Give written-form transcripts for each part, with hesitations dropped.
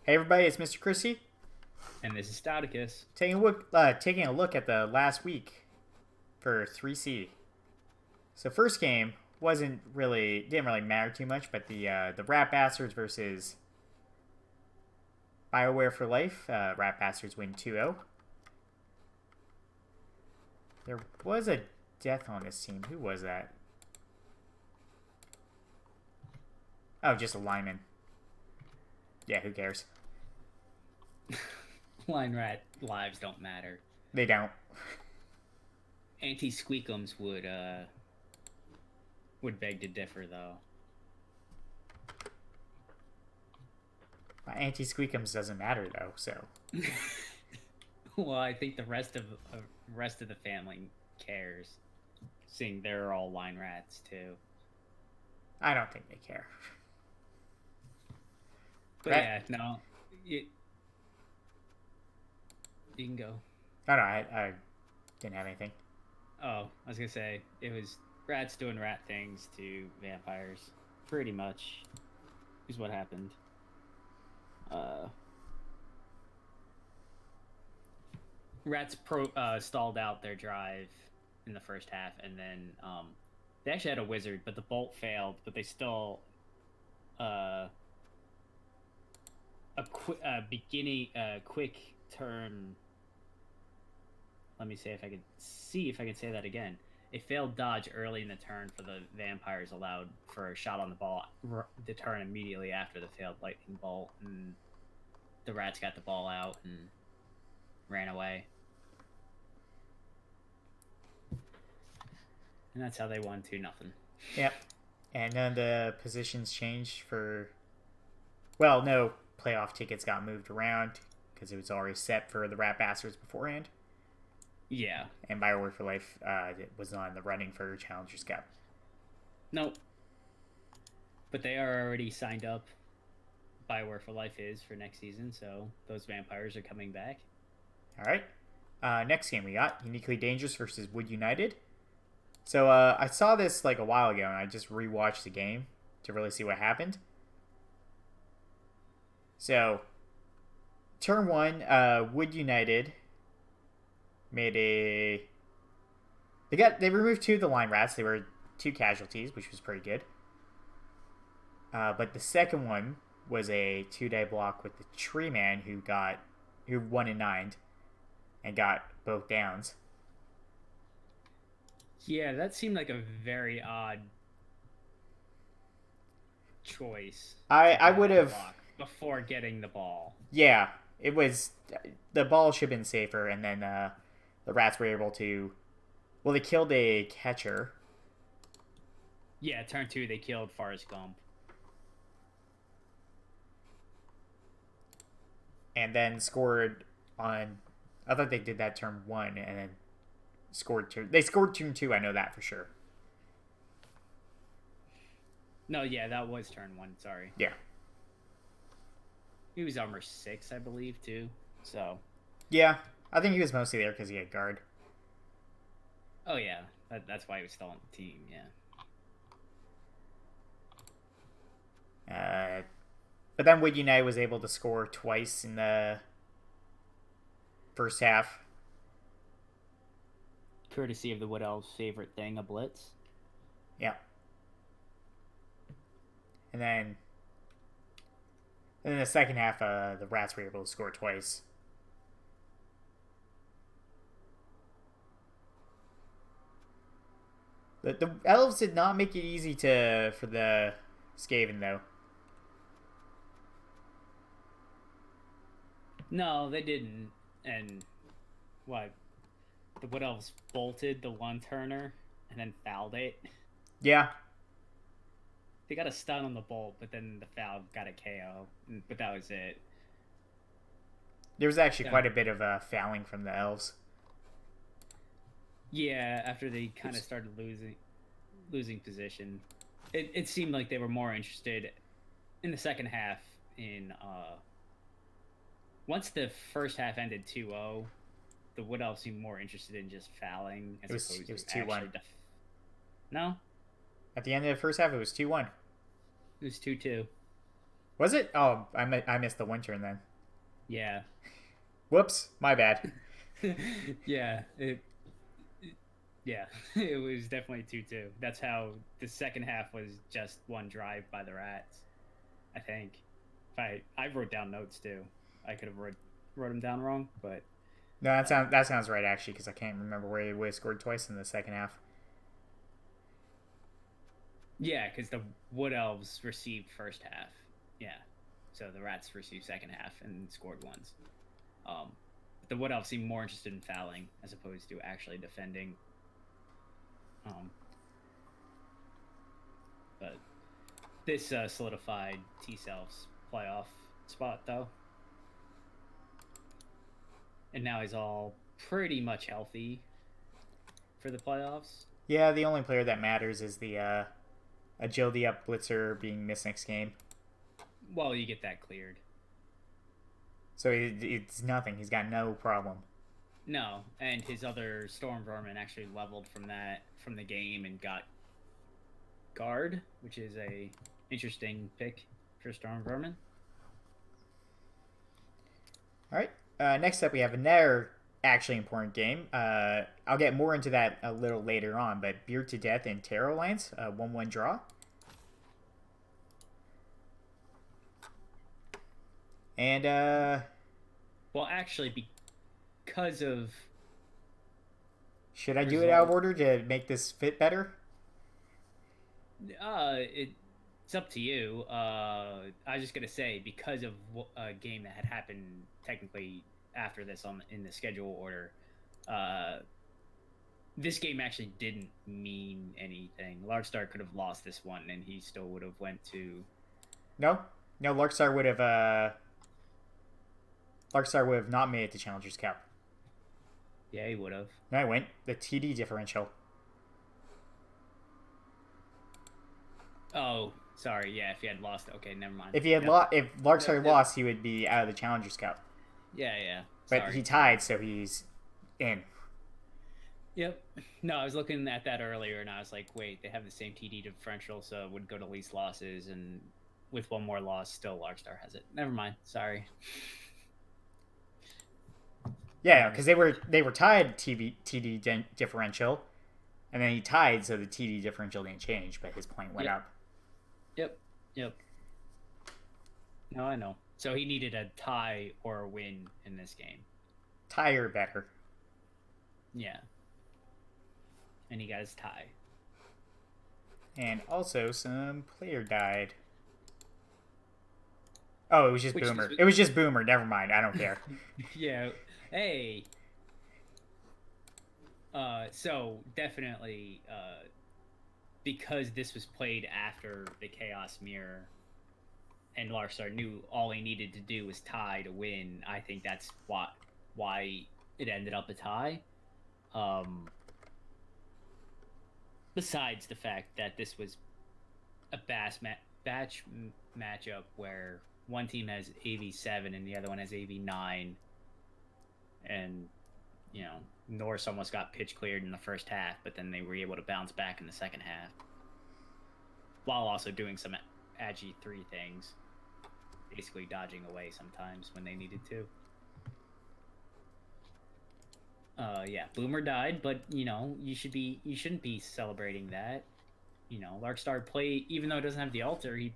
Hey everybody, it's Mr. Christie. And this is Stouticus. Taking a look at the last week for 3C. So first game didn't really matter too much, but the Rat Bastards versus BioWare for Life. Rat Bastards win 2-0. There was a death on this team. Who was that? Oh, just a lineman. Yeah, who cares? Line rat lives don't matter. They don't. Anti-squeakums would beg to differ, though. My anti-squeakums doesn't matter though, so. Well, I think the rest of the family cares, seeing they're all line rats too. I don't think they care. But yeah, no, you can go. Oh no, I didn't have anything. Oh, I was gonna say it was rats doing rat things to vampires. Pretty much is what happened. Rats stalled out their drive in the first half, and then they actually had a wizard, but the bolt failed. But they still quick turn. Let me see if I can say that again. A failed dodge early in the turn for the vampires allowed for a shot on the ball to turn immediately after the failed lightning bolt, and the rats got the ball out and ran away. And that's how they won 2-0. Yep. And then the positions changed for. Well, no, playoff tickets got moved around because it was already set for the Rat Bastards beforehand. Yeah. And BioWare for Life was not in the running for Challengers Cup. Nope. But they are already signed up. BioWare for Life is for next season, so those vampires are coming back. All right. Next game we got Uniquely Dangerous versus Wood United. So I saw this like a while ago, and I just rewatched the game to really see what happened. So, turn one, Wood United made a. They removed two of the line rats. They were two casualties, which was pretty good. But the second one was a 2-day block with the Tree Man who won in 9 and got both downs. Yeah, that seemed like a very odd choice. I would have before getting the ball. Yeah, it was the ball should have been safer, and then the rats were able to. Well, they killed a catcher. Yeah, turn 2 they killed Forrest Gump. And then scored on. I thought they did that turn 1 and then scored 2. They scored turn 2. I know that for sure. No, yeah, that was turn 1. Sorry. Yeah. He was armor 6, I believe, too. So. Yeah, I think he was mostly there because he had guard. Oh yeah, that's why he was still on the team. Yeah. But then Wood United was able to score twice in the first half. Courtesy of the Wood Elves' favorite thing, a blitz. Yeah. And then in the second half, the Rats were able to score twice. The Elves did not make it easy for the Skaven, though. No, they didn't. And what? The Wood Elves bolted the one-turner and then fouled it. Yeah. They got a stun on the bolt, but then the foul got a KO. But that was it. There was actually quite a bit of fouling from the Elves. Yeah, after they kind of started losing position. It seemed like they were more interested in the second half in once the first half ended 2-0, the Wood Elves seemed more interested in just fouling as opposed to it was 2-1. No? At the end of the first half, it was 2-1. It was 2-2. Was it? Oh, I missed the wind turn then. Yeah. Whoops, my bad. Yeah. Yeah. It was definitely 2-2. That's how the second half was just one drive by the Rats, I think. If I wrote down notes too. I could have wrote them down wrong, but No, that sounds right actually, because I can't remember where he would have scored twice in the second half. yeah, because the Wood Elves received first half. Yeah. So the Rats received second half and scored once. Um, the Wood Elves seemed more interested in fouling as opposed to actually defending. But this solidified T-Self's playoff spot, though. And now he's all pretty much healthy for the playoffs. Yeah, the only player that matters is the agility up blitzer being missed next game. Well, you get that cleared. So it's nothing. He's got no problem. No, and his other Storm Vermin actually leveled from the game and got guard, which is a interesting pick for Storm Vermin. All right. Next up, we have another actually important game. I'll get more into that a little later on, but Beard to Death and Terror Alliance, 1-1 draw. And well, actually, because of should I do it out of order to make this fit better? it's up to you. I was just gonna say because of a game that had happened technically after this in the schedule order. This game actually didn't mean anything. Larkstar could have lost this one, and he still would have went to. No, Larkstar would have not made it to Challengers Cup. Yeah, he would have. No, I went the TD differential. Oh, sorry. Yeah, if he had lost, okay, never mind. If he had if Larkstar lost, he would be out of the Challengers Cup. Yeah. But he tied, so he's in. Yep. No, I was looking at that earlier, and I was like, wait, they have the same TD differential, so it would go to least losses, and with one more loss, still Larkstar has it. Never mind. Sorry. Yeah, because they were tied TD differential, and then he tied, so the TD differential didn't change, but his point went up. Yep. No, I know. So he needed a tie or a win in this game. Tie or better. Yeah. And he got his tie. And also, some player died. Oh, it was just Boomer. It was just Boomer. Never mind. I don't care. Yeah. Hey. So definitely, because this was played after the Chaos Mirror, and Larkstar knew all he needed to do was tie to win. I think that's why it ended up a tie. Besides the fact that this was a batch matchup where one team has AV7 and the other one has AV9, and Norse almost got pitch cleared in the first half, but then they were able to bounce back in the second half while also doing some Agi 3 things, basically dodging away sometimes when they needed to. Yeah, Boomer died, but you shouldn't be celebrating that. Larkstar play, even though it doesn't have the altar, he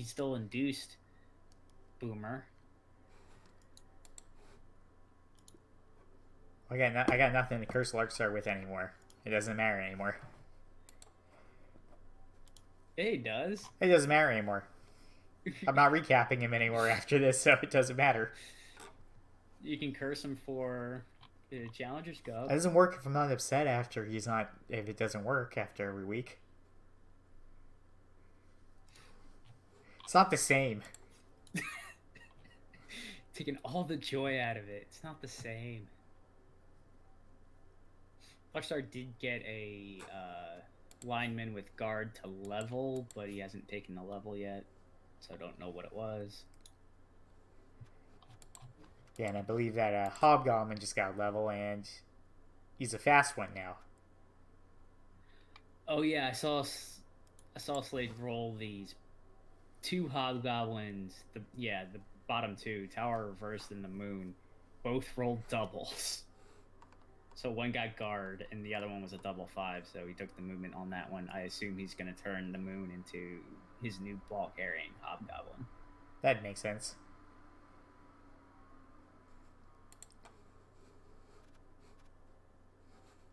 still induced Boomer. I got nothing to curse Larkstar with anymore. It doesn't matter anymore. It does. It doesn't matter anymore. I'm not recapping him anymore after this, so it doesn't matter. You can curse him for the Challengers Cup. It doesn't work if I'm not upset after if it doesn't work after every week. It's not the same. Taking all the joy out of it. It's not the same. Larkstar did get a lineman with guard to level, but he hasn't taken the level yet, so I don't know what it was. Yeah, and I believe that Hobgoblin just got level, and he's a fast one now. Oh yeah, I saw Slade roll these two hobgoblins. The bottom two, tower reversed and the moon, both rolled doubles. So one got guard and the other one was a double 5. So he took the movement on that one. I assume he's going to turn the moon into his new ball carrying hobgoblin. That makes sense.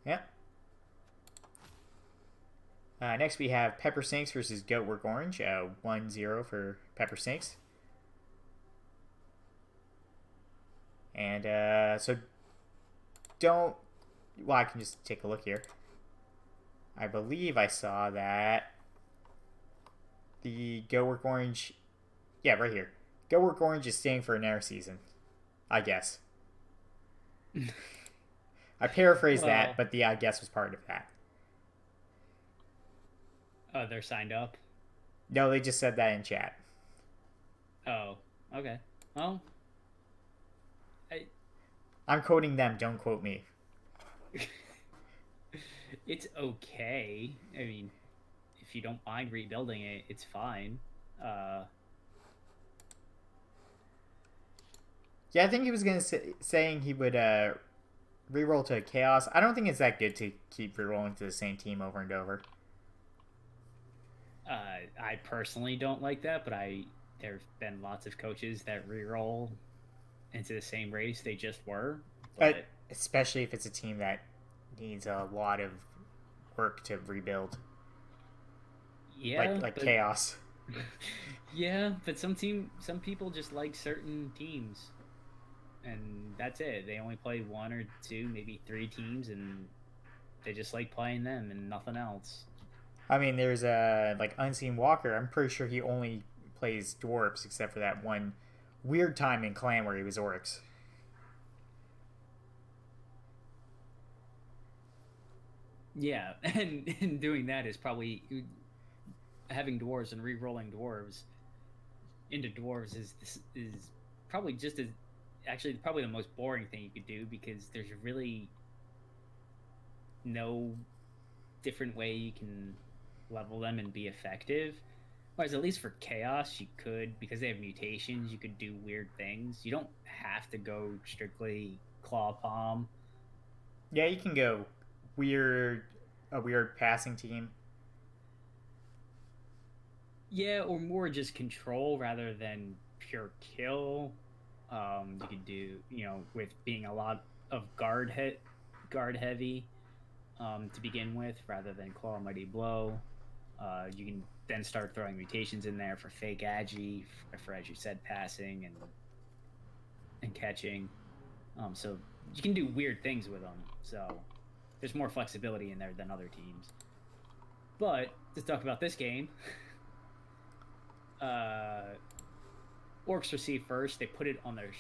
Yep. Next we have Pepper Sinks versus Goatwork Orange. 1-0 for Pepper Sinks. And so don't... Well, I can just take a look here. I believe I saw that the Goatwork Orange... Yeah, right here. Goatwork Orange is staying for another season. I guess. I paraphrased that, but the I guess was part of that. Oh, they're signed up? No, they just said that in chat. Oh, okay. Well, I'm quoting them, don't quote me. It's okay. I mean, if you don't mind rebuilding it, it's fine. Yeah, I think he was going to saying he would reroll to Chaos. I don't think it's that good to keep rerolling to the same team over and over. I personally don't like that, but there've been lots of coaches that reroll into the same race they just were. But especially if it's a team that needs a lot of work to rebuild. Yeah, like Chaos. Yeah, but some people just like certain teams, and that's it. They only play 1 or 2, maybe 3 teams, and they just like playing them and nothing else. I mean, there's like Unseen Walker. I'm pretty sure he only plays dwarves except for that one weird time in Clan where he was orcs. Yeah, and doing that is probably having dwarves and re-rolling dwarves into dwarves is probably just as actually probably the most boring thing you could do, because there's really no different way you can level them and be effective. Whereas at least for Chaos, you could, because they have mutations, you could do weird things. You don't have to go strictly Claw Palm. Yeah, you can go a weird passing team. Yeah, or more just control rather than pure kill. You could do, with being a lot of guard heavy to begin with, rather than Claw Mighty Blow. You can then start throwing mutations in there for fake agi, for as you said, passing and catching. So you can do weird things with them. So there's more flexibility in there than other teams. But let's talk about this game. Orcs receive first. They put it on their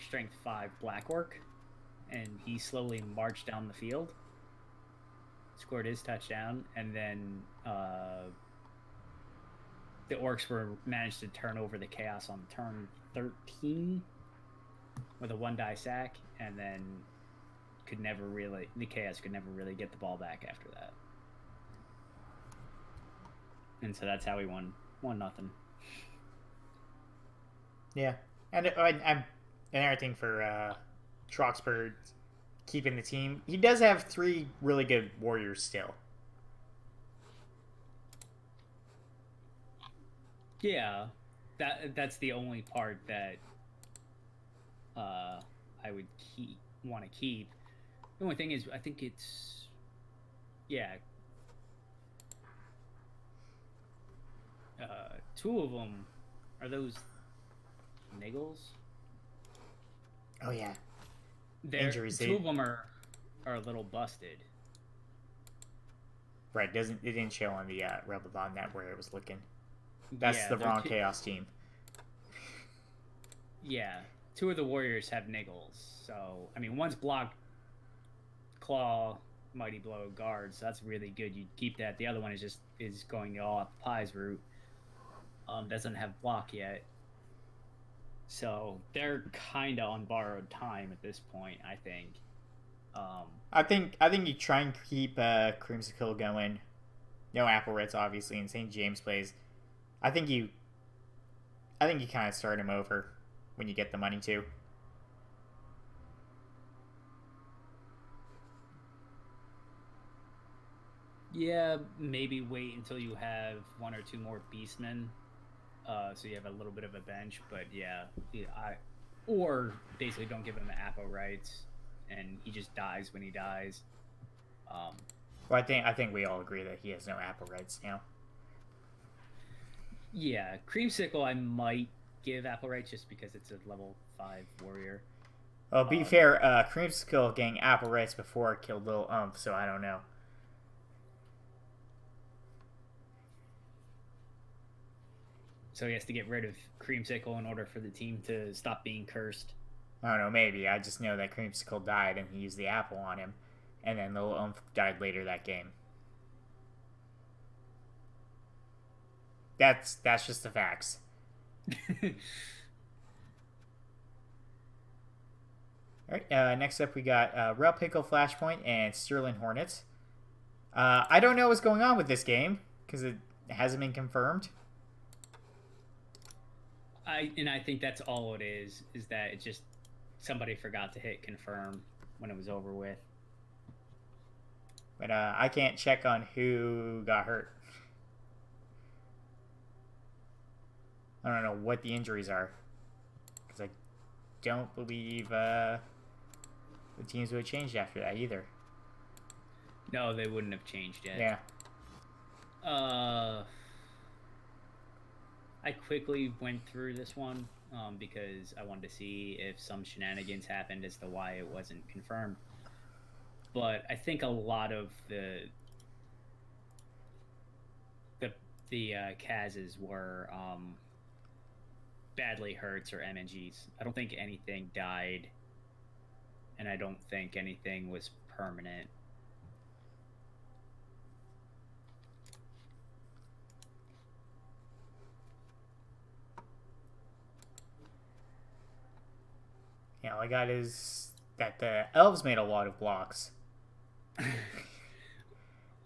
strength 5 black orc, and he slowly marched down the field, scored his touchdown, and then the orcs managed to turn over the Chaos on turn 13 with a 1-die sack, and then the Chaos could never really get the ball back after that. And so that's how we won 1-0. Yeah, and another thing for Troxburg keeping the team, he does have 3 really good warriors still. Yeah, that's the only part that I would want to keep. The only thing is, I think it's 2 of them are those niggles. Oh yeah, injuries. 2 of them are a little busted. Right, it didn't show on the Rebel.net where it was looking. That's the wrong Chaos team. Yeah, 2 of the warriors have niggles. So I mean, one's block, claw, mighty blow, guard. So that's really good. You'd keep that. The other one is going all up Pie's route. Doesn't have block yet. So they're kind of on borrowed time at this point, I think. I think you try and keep Creamsicle going. No Apple Reds, obviously, and St. James plays. I think you I think you kind of start him over when you get the money too. Yeah, maybe wait until you have one or two more beastmen, so you have a little bit of a bench. But yeah, or basically don't give him Apo rights, and he just dies when he dies. Well, I think we all agree that he has no Apple rights now. Yeah, Creamsicle I might give Apple rights just because it's a level 5 warrior. Well, be fair, Creamsicle getting Apple rights before it killed Little Umph, so I don't know. So he has to get rid of Creamsicle in order for the team to stop being cursed. I don't know, maybe. I just know that Creamsicle died and he used the apple on him, and then Little Umph died later that game. That's just the facts. Alright, next up we got REL Pickle Flashpoint and Sterling Hornets. I don't know what's going on with this game, because it hasn't been confirmed. I think that's all it is that it just somebody forgot to hit confirm when it was over with. But I can't check on who got hurt. I don't know what the injuries are, because I don't believe the teams would have changed after that either. No, they wouldn't have changed yet. Yeah. I quickly went through this one because I wanted to see if some shenanigans happened as to why it wasn't confirmed. But I think a lot of the Kazes were badly hurts or MNGs. I don't think anything died, and I don't think anything was permanent. Yeah, all I got is that the elves made a lot of blocks.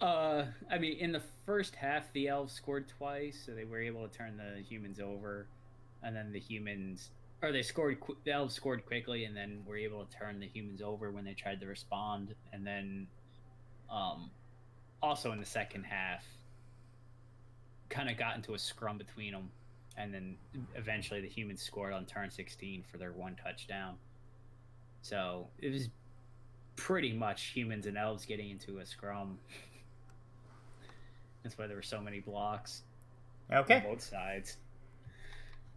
I mean, in the first half, the elves scored twice, so they were able to turn the humans over, and then the elves scored quickly, and then were able to turn the humans over when they tried to respond, and then, also in the second half, kind of got into a scrum between them, and then eventually the humans scored on turn 16 for their one touchdown. So it was pretty much humans and elves getting into a scrum. That's why there were so many blocks. Okay. On both sides.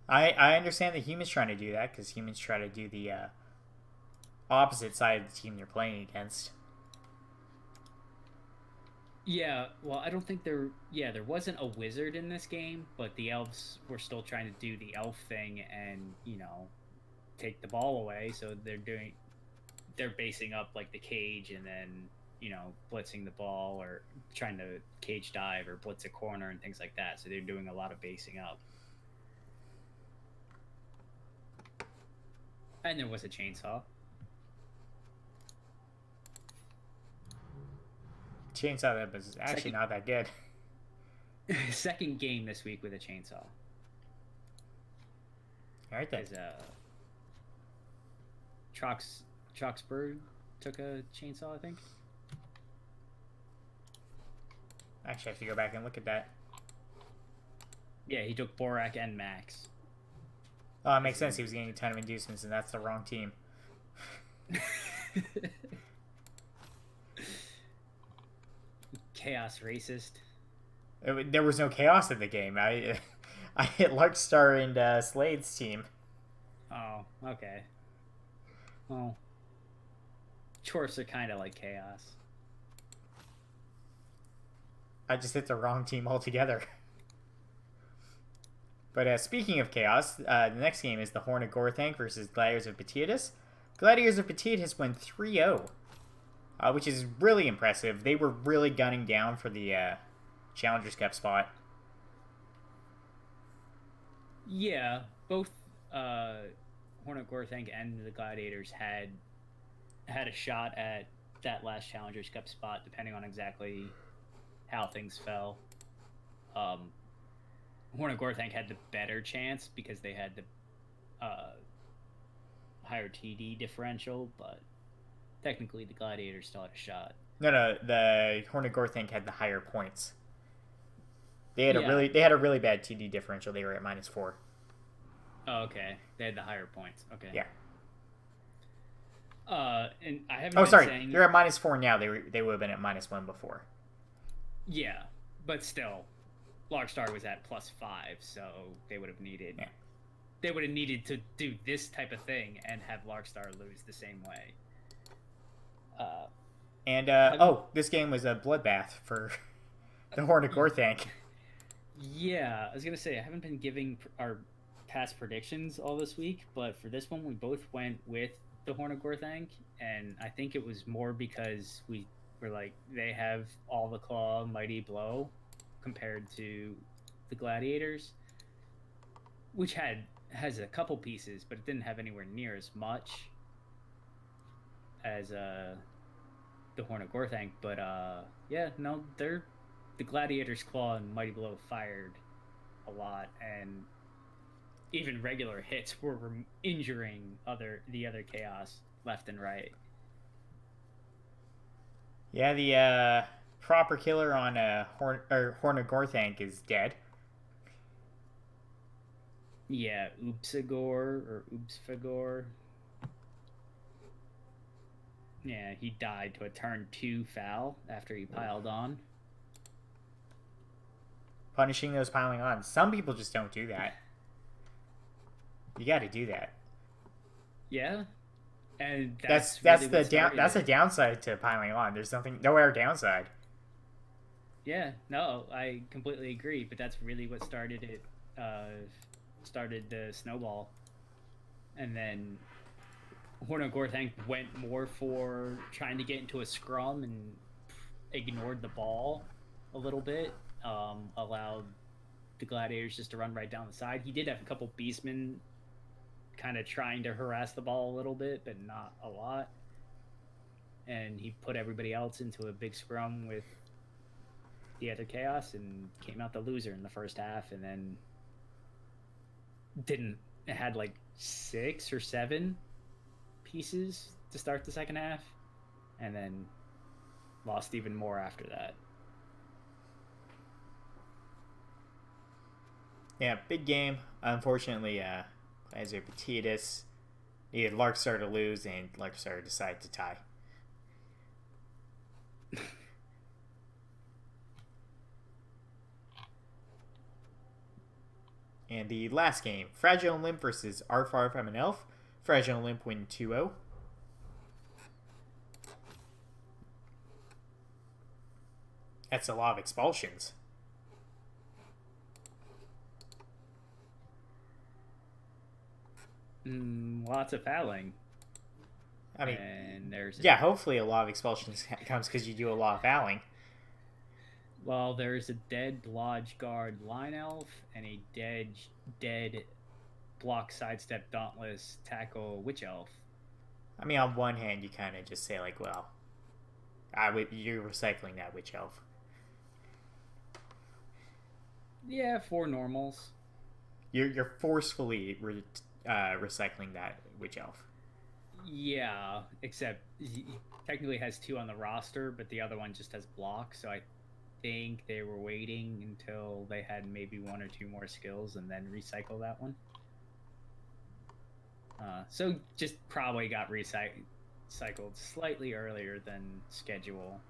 I understand the humans trying to do that, because humans try to do the opposite side of the team they're playing against. Yeah, well, I don't think there wasn't a wizard in this game, but the elves were still trying to do the elf thing and, take the ball away. So they're basing up like the cage and then, blitzing the ball or trying to cage dive or blitz a corner and things like that. So they're doing a lot of basing up. And there was a chainsaw. Chainsaw that was actually not that good. Second game this week with a chainsaw. All right then. Troxburg took a chainsaw, I think. Actually, I have to go back and look at that. Yeah, he took Borak and Max. Oh, it makes sense. He was getting a ton of inducements, and that's the wrong team. Chaos racist. There was no chaos in the game. I hit Larkstar and Slade's team. Oh, okay. Well, chorfs are kind of like chaos. I just hit the wrong team altogether. But speaking of chaos, the next game is the Horn of Gorthank versus Gladiators of Batiatus. Gladiators of Batiatus won 3-0, which is really impressive. They were really gunning down for the Challengers Cup spot. Yeah, both Horn of Gorthank and the Gladiators had a shot at that last Challengers Cup spot, depending on exactly how things fell. Horn of Gorthank had the better chance because they had the higher TD differential, but technically the Gladiators still had a shot. No, the Horned Gorthank had the higher points. Yeah. They had a really bad TD differential. They were at -4. Oh, okay. They had the higher points. Okay. Yeah. And I haven't Oh, been sorry. saying. They're at -4 now. They would have been at -1 before. Yeah, but still, Larkstar was at +5, so they would have needed. Yeah. They would have needed to do this type of thing and have Larkstar lose the same way. And this game was a bloodbath for the Horned Gorthank. Yeah, I was gonna say I haven't been giving our past predictions all this week, but for this one we both went with the Horn of Gorthank, and I think it was more because we were like they have all the claw, mighty blow, compared to the Gladiators, which has a couple pieces, but it didn't have anywhere near as much as the Horn of Gorthank. But yeah, no, they're the Gladiator's Claw and Mighty Blow fired a lot, and even regular hits were injuring the other Chaos left and right. Yeah, the proper killer on Horn of Gorthank is dead. Yeah, Oopsfagor. Yeah, he died to a turn 2 foul after he piled on. Punishing those piling on. Some people just don't do that. You got to do that. Yeah, and that's really that's the downside to piling on. There's no air downside. Yeah, no, I completely agree. But that's really what started it. Started the snowball, and then Horn of Gorthank went more for trying to get into a scrum and ignored the ball a little bit. Allowed the Gladiators just to run right down the side. He did have a couple beastmen kind of trying to harass the ball a little bit, but not a lot. And he put everybody else into a big scrum with the other Chaos and came out the loser in the first half, and then had like 6 or 7 pieces to start the second half, and then lost even more after that. Yeah, big game. Unfortunately, Lazio Petitus needed Larkstar to lose, and Larkstar decided to tie. And the last game, Fragile Limp versus Arfarf I'm an Elf. Fragile Limp win 2-0. That's a lot of expulsions. Lots of fouling. I mean, and there's hopefully a lot of expulsions comes because you do a lot of fouling. Well, there's a dead Lodge Guard Line Elf and a dead block sidestep dauntless tackle Witch Elf. I mean, on one hand, you kind of just say like, well, you're recycling that Witch Elf. Yeah, 4 normals. You're forcefully recycling that Witch Elf. Yeah, except he technically has 2 on the roster, but the other one just has block, so I think they were waiting until they had maybe 1 or 2 more skills and then recycle that one. So just probably got recycled slightly earlier than schedule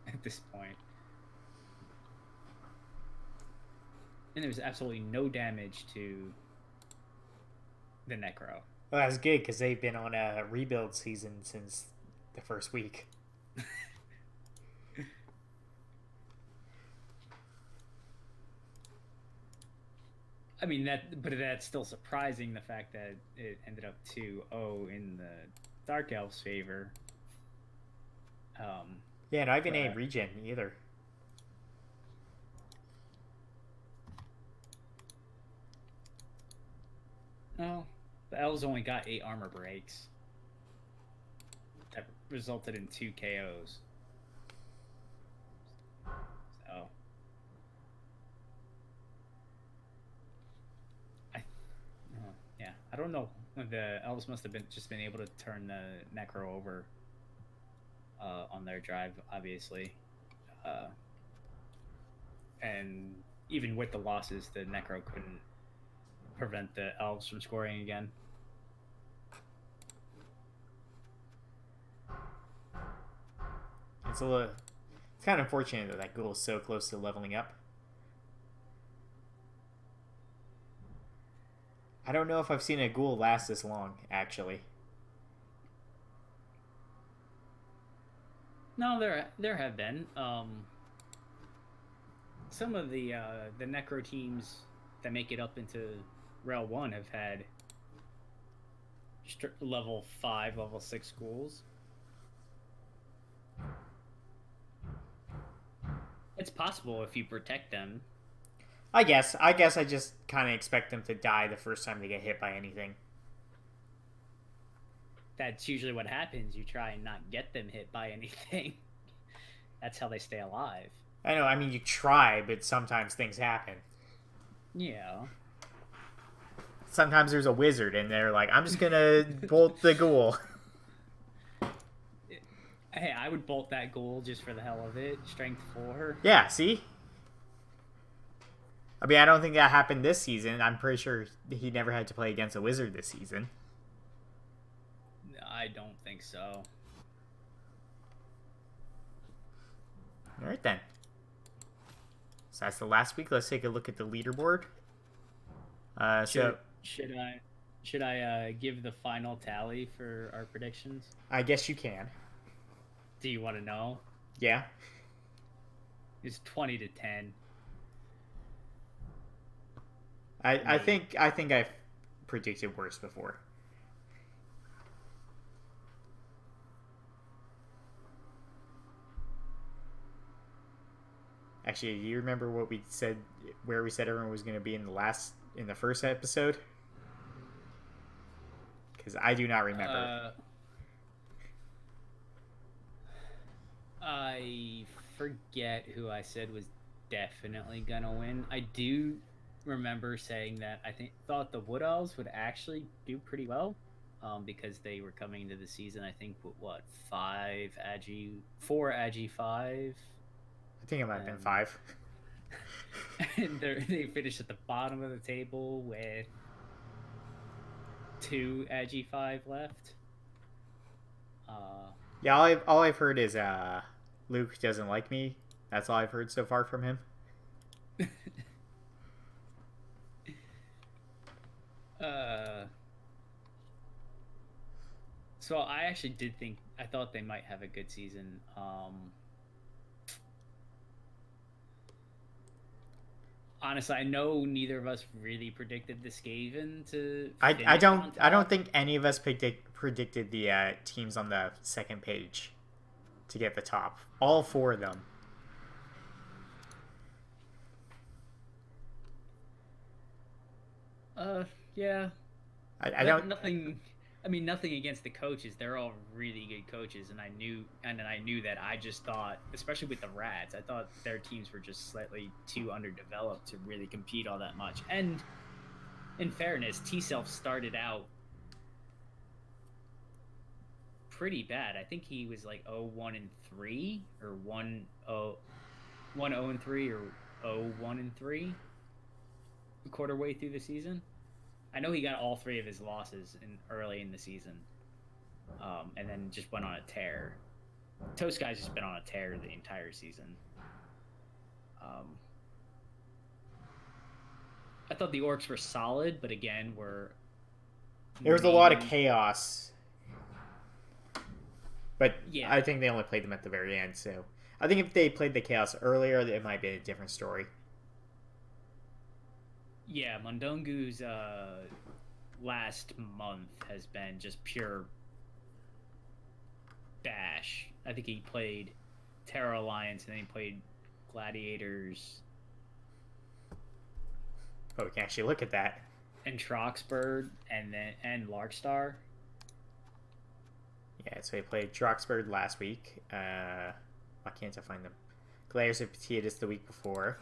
at this point. And there was absolutely no damage to the Necro. Well, that's good because they've been on a rebuild season since the first week. I mean but that's still surprising, the fact that it ended up 2-0 in the Dark Elf's favor. Yeah, not even a regen either. No, the Elves only got 8 armor breaks. That resulted in 2 KOs. So don't know. The elves must have been able to turn the necro over on their drive, obviously, and even with the losses, the necro couldn't prevent the elves from scoring again. It's kind of unfortunate that ghoul is so close to leveling up. I don't know if I've seen a ghoul last this long, actually. No, there have been some of the necro teams that make it up into REL 1 have had level 5, level 6 ghouls. It's possible if you protect them. I guess I just kind of expect them to die the first time they get hit by anything. That's usually what happens. You try and not get them hit by anything. That's how they stay alive. I know, I mean, you try, but sometimes things happen. Yeah. Sometimes there's a wizard, and they're like, I'm just gonna bolt the ghoul. Hey, I would bolt that ghoul just for the hell of it. Strength 4. Yeah, see? I mean, I don't think that happened this season. I'm pretty sure he never had to play against a wizard this season. I don't think so. Alright then. So that's the last week. Let's take a look at the leaderboard. Should I give the final tally for our predictions? I guess you can. Do you want to know? Yeah. It's 20-10. I think I've predicted worse before. Actually, do you remember what we said, where we said everyone was going to be in the first episode? Because I do not remember. I forget who I said was definitely gonna win. I do remember saying that thought the Wood Elves would actually do pretty well, because they were coming into the season. I think what 4 Agi 5. I think it might have been 5. And they finished at the bottom of the table with 2 Agi 5 left. Yeah, all I've heard is Luke doesn't like me. That's all I've heard so far from him. So I actually I thought they might have a good season. Honestly, I know neither of us really predicted the Skaven to. I don't think any of us predicted the teams on the second page to get the top. All 4 of them. Yeah. I don't. Nothing against the coaches. They're all really good coaches, and I knew that. I just thought, especially with the Rats, I thought their teams were just slightly too underdeveloped to really compete all that much. And in fairness, T-Self started out pretty bad. I think he was like 0-1-3 or 1-0-3 or 0-1-3 a quarter way through the season. I know he got all 3 of his losses early in the season, and then just went on a tear. Toast Guy's just been on a tear the entire season. I thought the Orcs were solid, but again, there was a lot of chaos. But yeah. I think they only played them at the very end, so I think if they played the chaos earlier, it might be a different story. Yeah, Mundungu's last month has been just pure bash. I think he played Terror Alliance and then he played Gladiators. Oh, we can actually look at that. And Troxbird and Larkstar. Yeah, so he played Troxbird last week. Why can't I find them? Gladiators and Potatoes the week before.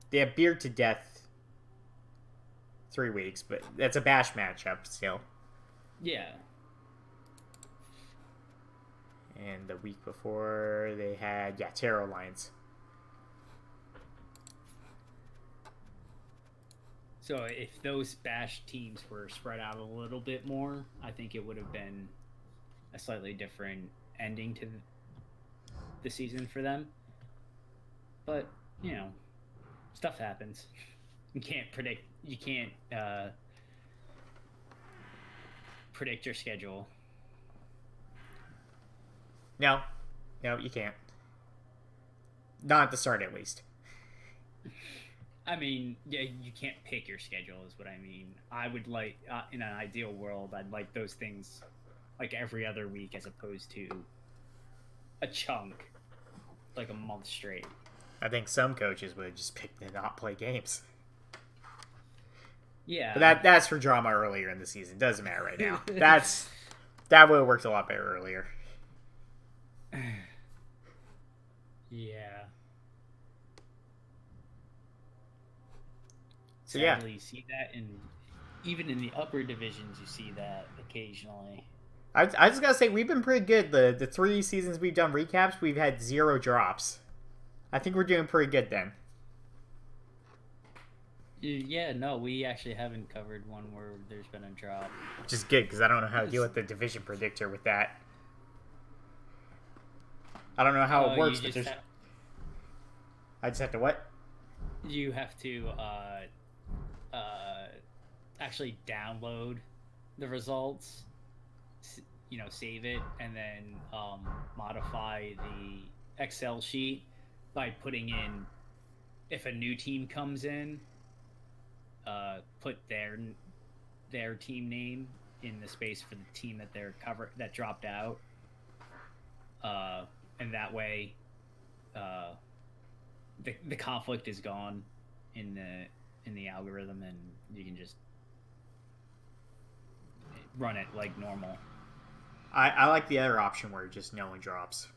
They have Beard to Death 3 weeks, but that's a bash matchup still. Yeah. And the week before they had Terror Alliance. So if those bash teams were spread out a little bit more, I think it would have been a slightly different ending to the season for them. But stuff happens. You can't predict. You can't predict your schedule. No, you can't. Not at the start, at least. I mean, yeah, you can't pick your schedule, is what I mean. I would like, in an ideal world, I'd like those things like every other week as opposed to a chunk, like a month straight. I think some coaches would just pick to not play games. Yeah. But that's for drama earlier in the season. Doesn't matter right now. That would have worked a lot better earlier. Yeah. So Sadly, you see that even in the upper divisions, you see that occasionally. I just gotta say, we've been pretty good. The 3 seasons we've done recaps, we've had 0 drops. I think we're doing pretty good then. Yeah, no, we actually haven't covered one where there's been a drop. Which is good, because I don't know how to deal with the division predictor with that. I don't know how it works, but there's... I just have to what? You have to actually download the results, save it, and then modify the Excel sheet by putting in, if a new team comes in, put their team name in the space for the team that dropped out, and that way the conflict is gone in the algorithm, and you can just run it like normal. I like the other option where just no one drops.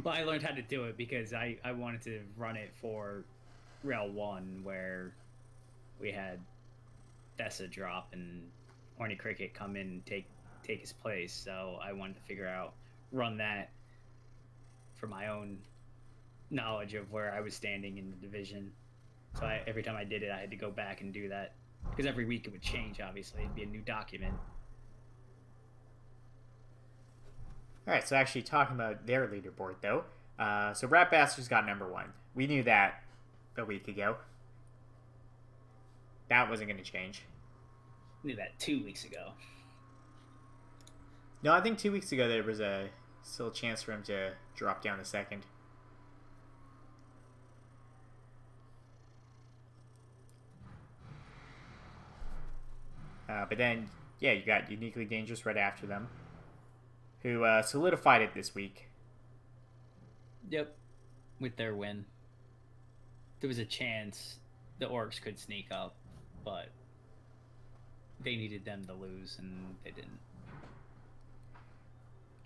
Well, I learned how to do it because I wanted to run it for REL 1, where we had Thessa drop and Horny Cricket come in and take his place. So I wanted to run that for my own knowledge of where I was standing in the division. So every time I did it, I had to go back and do that. Because every week it would change, obviously. It'd be a new document. Alright, so actually talking about their leaderboard, though. So Rat Bastards got number 1. We knew that a week ago. That wasn't going to change. Knew that 2 weeks ago. No, I think 2 weeks ago there was still a chance for him to drop down to second. But then, yeah, you got Uniquely Dangerous right after them, who solidified it this week. Yep, with their win. There was a chance the Orcs could sneak up, but they needed them to lose, and they didn't.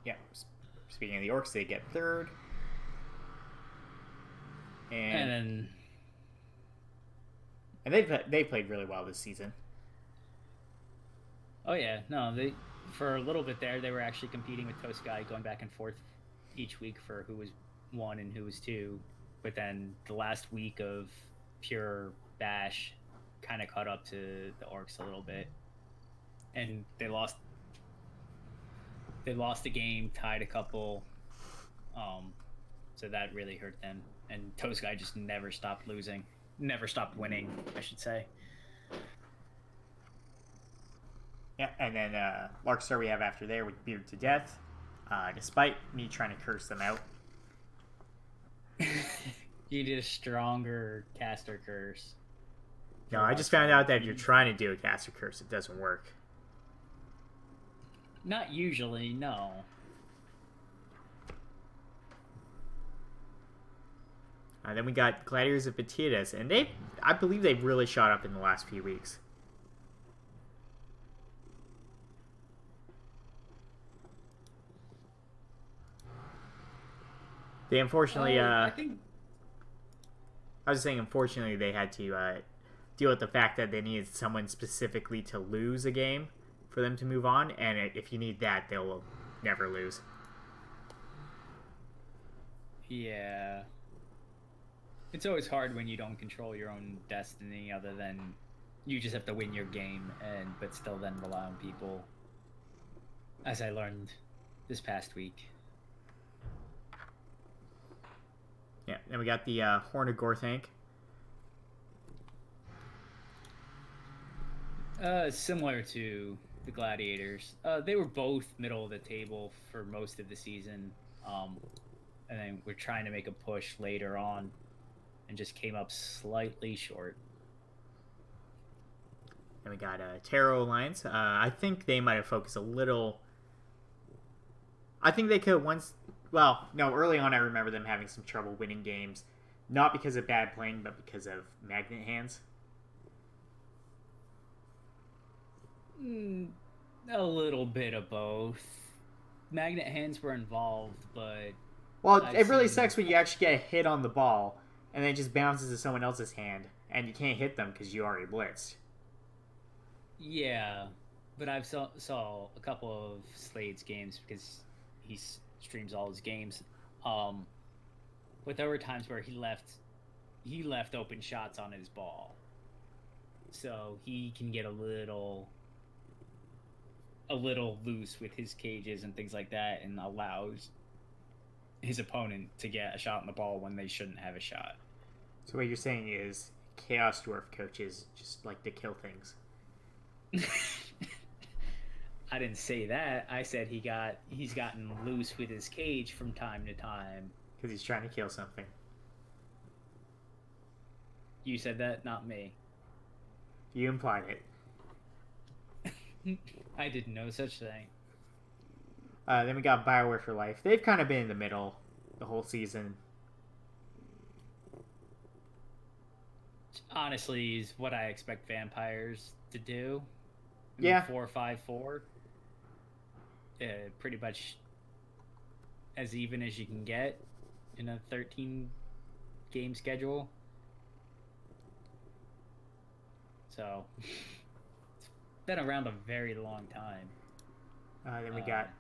Yeah, speaking of the Orcs, they get third. And they played really well this season. Oh yeah, no, they for a little bit there they were actually competing with Toast Guy, going back and forth each week for who was 1 and who was 2. But then the last week of pure bash kind of caught up to the Orcs a little bit, and they lost the game, tied a couple, so that really hurt them. And Toast Guy just never stopped winning, I should say. Yeah, and then Larkstar we have after there with Beard to Death, despite me trying to curse them out. You did a stronger caster curse. No, I just found out that if you're trying to do a caster curse, it doesn't work. Not usually, no. Then we got Gladiators of Batidas, and I believe they've really shot up in the last few weeks. They unfortunately, I think... I was saying, unfortunately, they had to deal with the fact that they needed someone specifically to lose a game for them to move on, and if you need that, they will never lose. Yeah. It's always hard when you don't control your own destiny other than you just have to win your game but still then rely on people. As I learned this past week. Yeah, then we got the Horn of Gorthank. Similar to the Gladiators. They were both middle of the table for most of the season. And then we're trying to make a push later on and just came up slightly short. And we got Tarot Alliance. I think they might have focused a little. I think they could once. Well, no, early on I remember them having some trouble winning games. Not because of bad playing, but because of magnet hands. A little bit of both. Magnet hands were involved, but... Well, it really sucks when you actually get a hit on the ball, and then it just bounces to someone else's hand, and you can't hit them because you already blitzed. Yeah, but I've saw a couple of Slade's games because he streams all his games. But there were times where he left open shots on his ball, so he can get a little loose with his cages and things like that, and allows his opponent to get a shot on the ball when they shouldn't have a shot. So what you're saying is Chaos Dwarf coaches just like to kill things. I didn't say that. I said he's gotten loose with his cage from time to time. Because he's trying to kill something. You said that, not me. You implied it. I did no such thing. Then we got BioWare for Life. They've kind of been in the middle the whole season. Honestly, is what I expect vampires to do. Yeah. 4-5-4. Pretty much as even as you can get in a 13-game schedule. So, it's been around a very long time. Then we got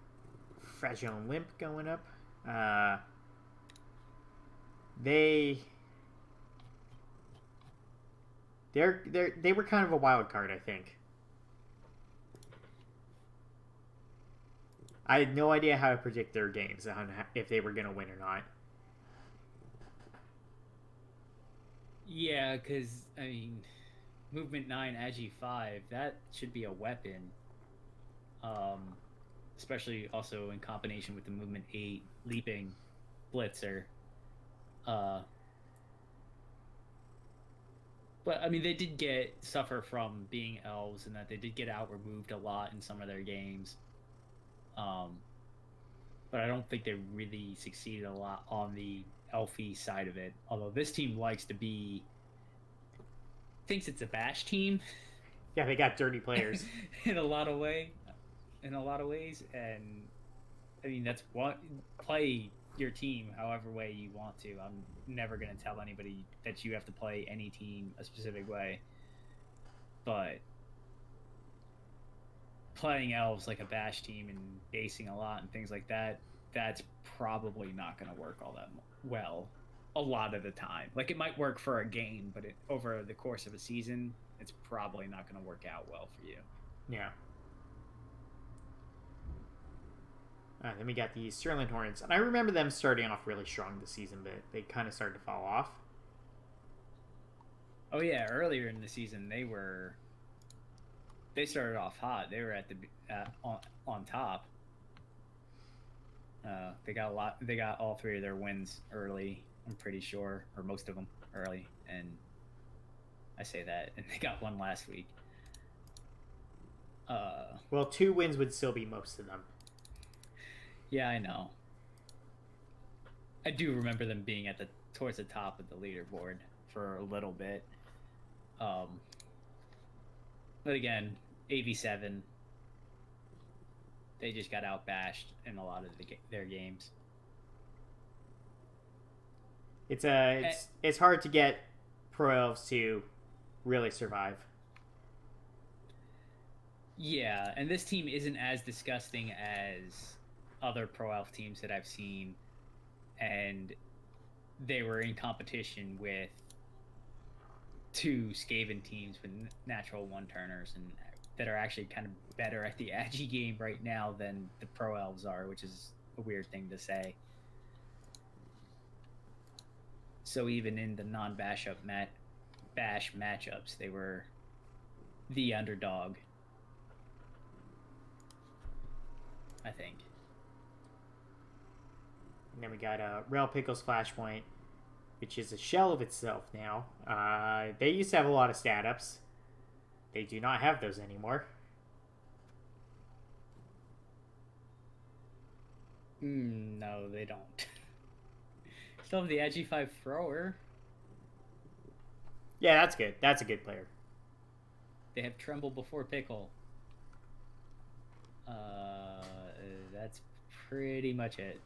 Fragile and Limp going up. They were kind of a wild card, I think. I had no idea how to predict their games, if they were going to win or not. Yeah, because, I mean, Movement 9, Agi 5, that should be a weapon. Especially also in combination with the Movement 8 Leaping Blitzer. But, I mean, they did suffer from being elves, and that they did get out-removed a lot in some of their games. But I don't think they really succeeded a lot on the elfy side of it. Although this team thinks it's a bash team. Yeah, they got dirty players in a lot of ways, and I mean that's what play your team however way you want to. I'm never going to tell anybody that you have to play any team a specific way, but playing elves like a bash team and basing a lot and things like that, that's probably not going to work all that well a lot of the time. Like, it might work for a game, but over the course of a season, it's probably not going to work out well for you. Yeah. Then we got the Sterling Hornets, and I remember them starting off really strong this season, but they kind of started to fall off. Oh yeah, earlier in the season they started off hot. They were on top. They got all three of their wins early, I'm pretty sure, or most of them early, and I say that, and they got one last week. Well, 2 wins would still be most of them. Yeah, I know. I do remember them being towards the top of the leaderboard for a little bit. But again, AV7, they just got outbashed in a lot of their games. It's hard to get pro elves to really survive. Yeah, and this team isn't as disgusting as other Pro Elf teams that I've seen, and they were in competition with two Skaven teams with natural one-turners and that are actually kind of better at the Agi game right now than the Pro Elves are, which is a weird thing to say. So even in the non-bash bash matchups, they were the underdog, I think. And then we got REL Pickles Flashpoint, which is a shell of itself now. They used to have a lot of stat ups. They do not have those anymore. No, they don't. Still have the Agi 5 thrower. Yeah, that's good. That's a good player. They have Tremble before Pickle. That's pretty much it.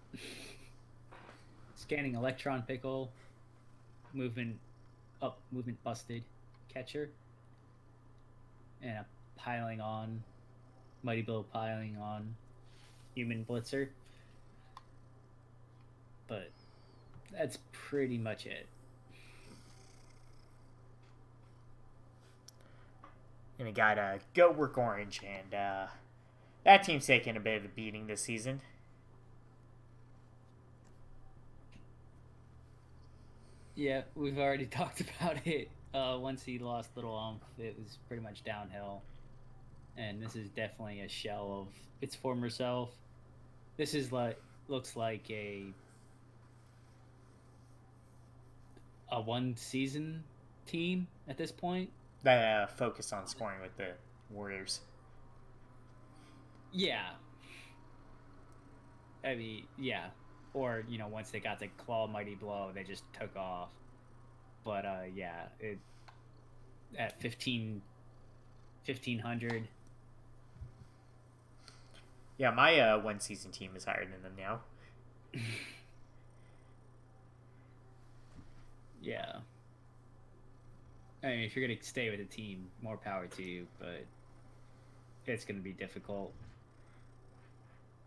Scanning Electron Pickle. Movement up, movement busted. Catcher. And a piling on. Mighty Blow piling on. Human Blitzer. But that's pretty much it. And we got Go Work Orange, and that team's taking a bit of a beating this season. Yeah, we've already talked about it. Once he lost Little Umph, it was pretty much downhill. And this is definitely a shell of its former self. This is looks like a one season team at this point. That focus on scoring with the Warriors. Yeah. I mean, yeah. Or, once they got the Claw Mighty Blow, they just took off. But, yeah, at 1,500. Yeah, my one season team is higher than them now. Yeah. I mean, if you're going to stay with a team, more power to you, but it's going to be difficult.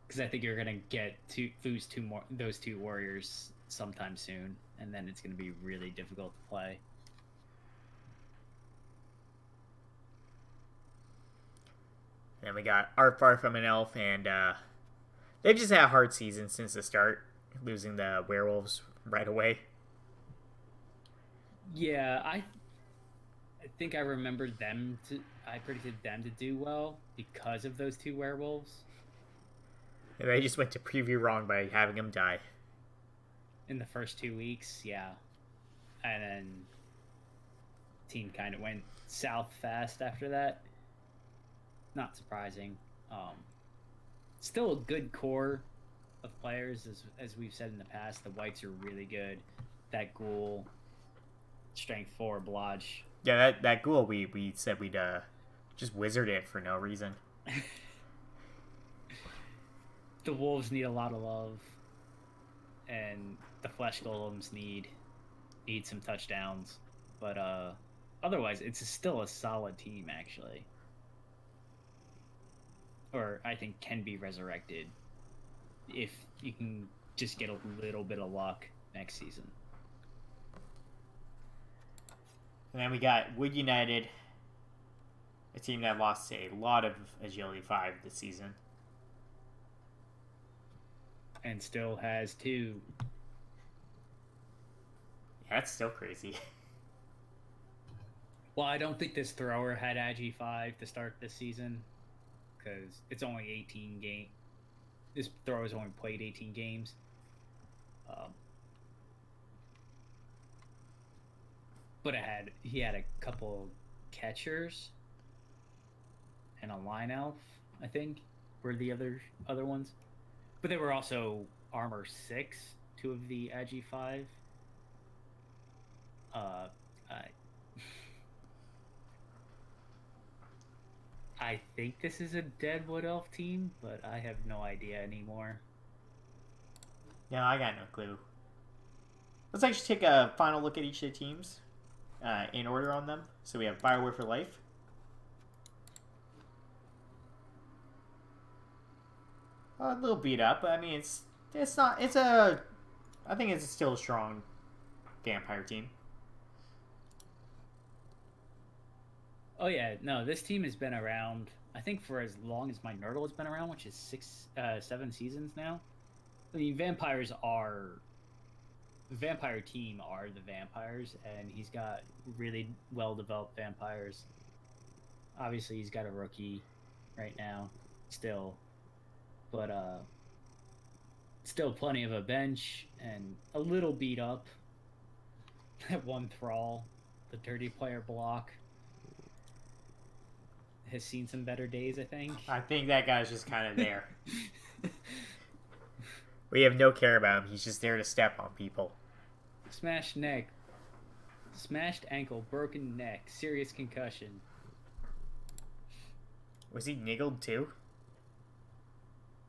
Because I think you're going to lose those two Warriors sometime soon, and then it's going to be really difficult to play. And we got Art Far from an Elf, and they've just had a hard season since the start, losing the Werewolves right away. Yeah, I think I remembered them I predicted them to do well because of those two Werewolves. And they just went to preview wrong by having them die. In the first 2 weeks, yeah. And then team kind of went south fast after that. Not surprising. Still a good core of players, as we've said in the past. The Whites are really good. That Ghoul, Strength 4, Blodge. Yeah, that Ghoul, we said we'd just wizard it for no reason. The Wolves need a lot of love, and the Flesh Golems need some touchdowns. But otherwise, it's still a solid team, actually. Or I think can be resurrected if you can just get a little bit of luck next season. And then we got Wood United, a team that lost a lot of Agility 5 this season. And still has 2. Yeah, that's still crazy. Well, I don't think this thrower had Agi 5 to start this season, because it's only 18 games. This thrower's only played 18 games. But he had a couple catchers and a line elf, I think, were the other ones. But they were also armor 6, 2 of the Agi 5. I think this is a dead Wood Elf team, but I have no idea anymore. Yeah, I got no clue. Let's actually take a final look at each of the teams. in order on them. So we have Bioware for Life. A little beat up, but I mean it's not it's a I think it's still a strong vampire team. Oh yeah, no, this team has been around. I think for as long as my Nerdle has been around, which is 7 seasons now. I mean, the vampire team are the vampires, and he's got really well developed vampires. Obviously, he's got a rookie right now, still, but still plenty of a bench and a little beat up. That one thrall, the dirty player block, has seen some better days, I think. I think that guy's just kind of there. We have no care about him. He's just there to step on people. Smashed neck, smashed ankle, broken neck, serious concussion. Was he niggled too?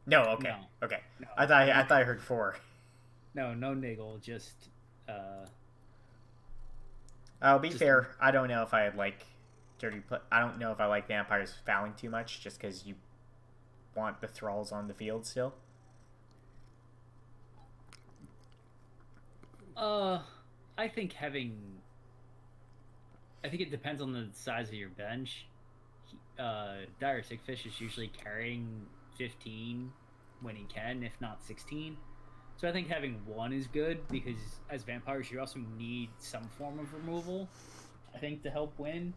No, okay. No. Okay. No, I thought I heard 4. no niggle, just I'll be fair. I don't know if I like I don't know if I like vampires fouling too much, just because you want the thralls on the field still. I think it depends on the size of your bench. Dire Sickfish is usually carrying 15 when he can, if not 16. So I think having 1 is good, because as vampires you also need some form of removal, I think, to help win.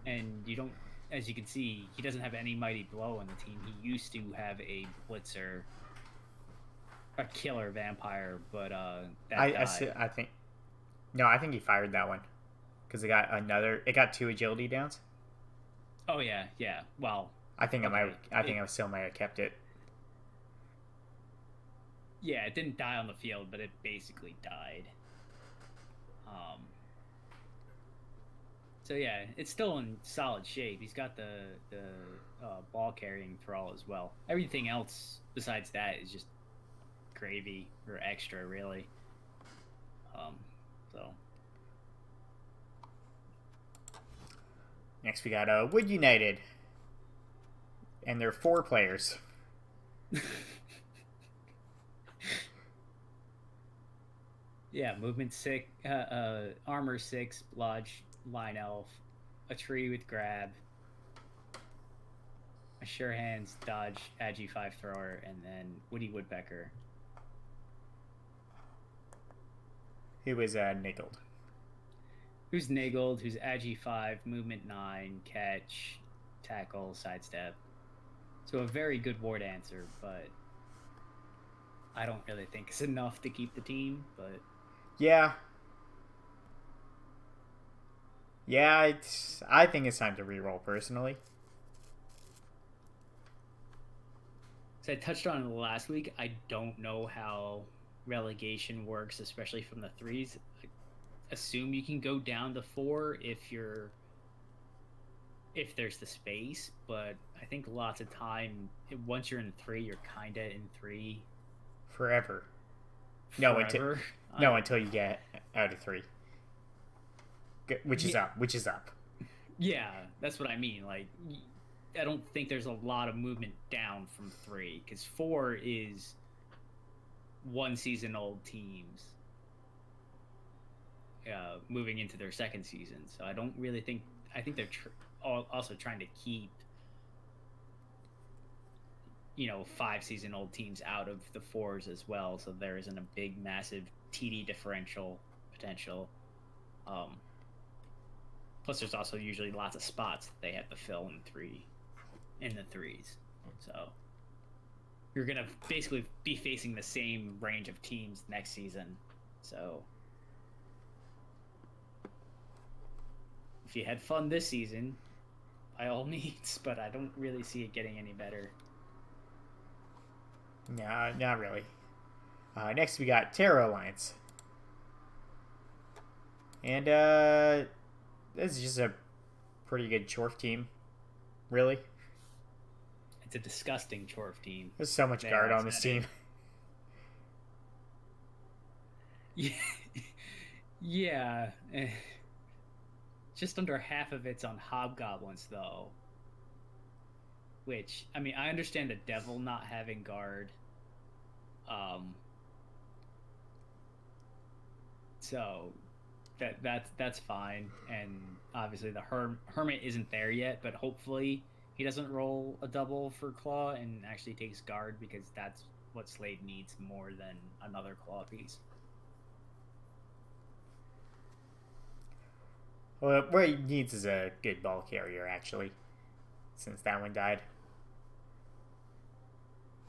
And you don't, as you can see, he doesn't have any Mighty Blow on the team. He used to have a Blitzer, a killer vampire, but that died. I think no, I think he fired that one because it got 2 agility downs. Oh yeah. Well, I think I still might have kept it. Yeah, it didn't die on the field, but it basically died. So yeah, it's still in solid shape. He's got the ball carrying thrall as well. Everything else besides that is just gravy or extra, really. So Next we got Wood United, and they're 4 players. yeah, movement 6, armor 6, lodge, line elf, a tree with grab, a sure hands, dodge, agi 5 thrower, and then Woody Woodpecker. Who was niggled? Who's niggled, who's agi 5, movement 9, catch, tackle, sidestep. So a very good ward answer, but I don't really think it's enough to keep the team, but yeah, I think it's time to reroll personally. So I touched on it last week. I don't know how relegation works, especially from the 3s. I assume you can go down to 4 if there's the space, but I think lots of time, once you're in 3, you're kinda in 3 forever. Forever. Until you get out of 3, which is up. Yeah, that's what I mean. Like, I don't think there's a lot of movement down from 3, because 4 is 1 season old teams moving into their 2nd season. So I don't really think. I think they're also trying to keep 5 season old teams out of the 4s as well, so there isn't a big massive TD differential potential. Plus there's also usually lots of spots that they have to fill in the 3s, so you're gonna basically be facing the same range of teams next season. So if you had fun this season, by all means, but I don't really see it getting any better. Nah, not really. Next we got Terror Alliance. And this is just a pretty good Chorf team. Really. It's a disgusting Chorf team. There's so much guard on this team. Yeah. Yeah. just under half of it's on hobgoblins, though. Which, I mean, I understand the devil not having guard. Um, so that's fine, and obviously the hermit isn't there yet, but hopefully he doesn't roll a double for claw and actually takes guard, because that's what Slade needs more than another claw piece. Well, what he needs is a good ball carrier, actually, since that one died.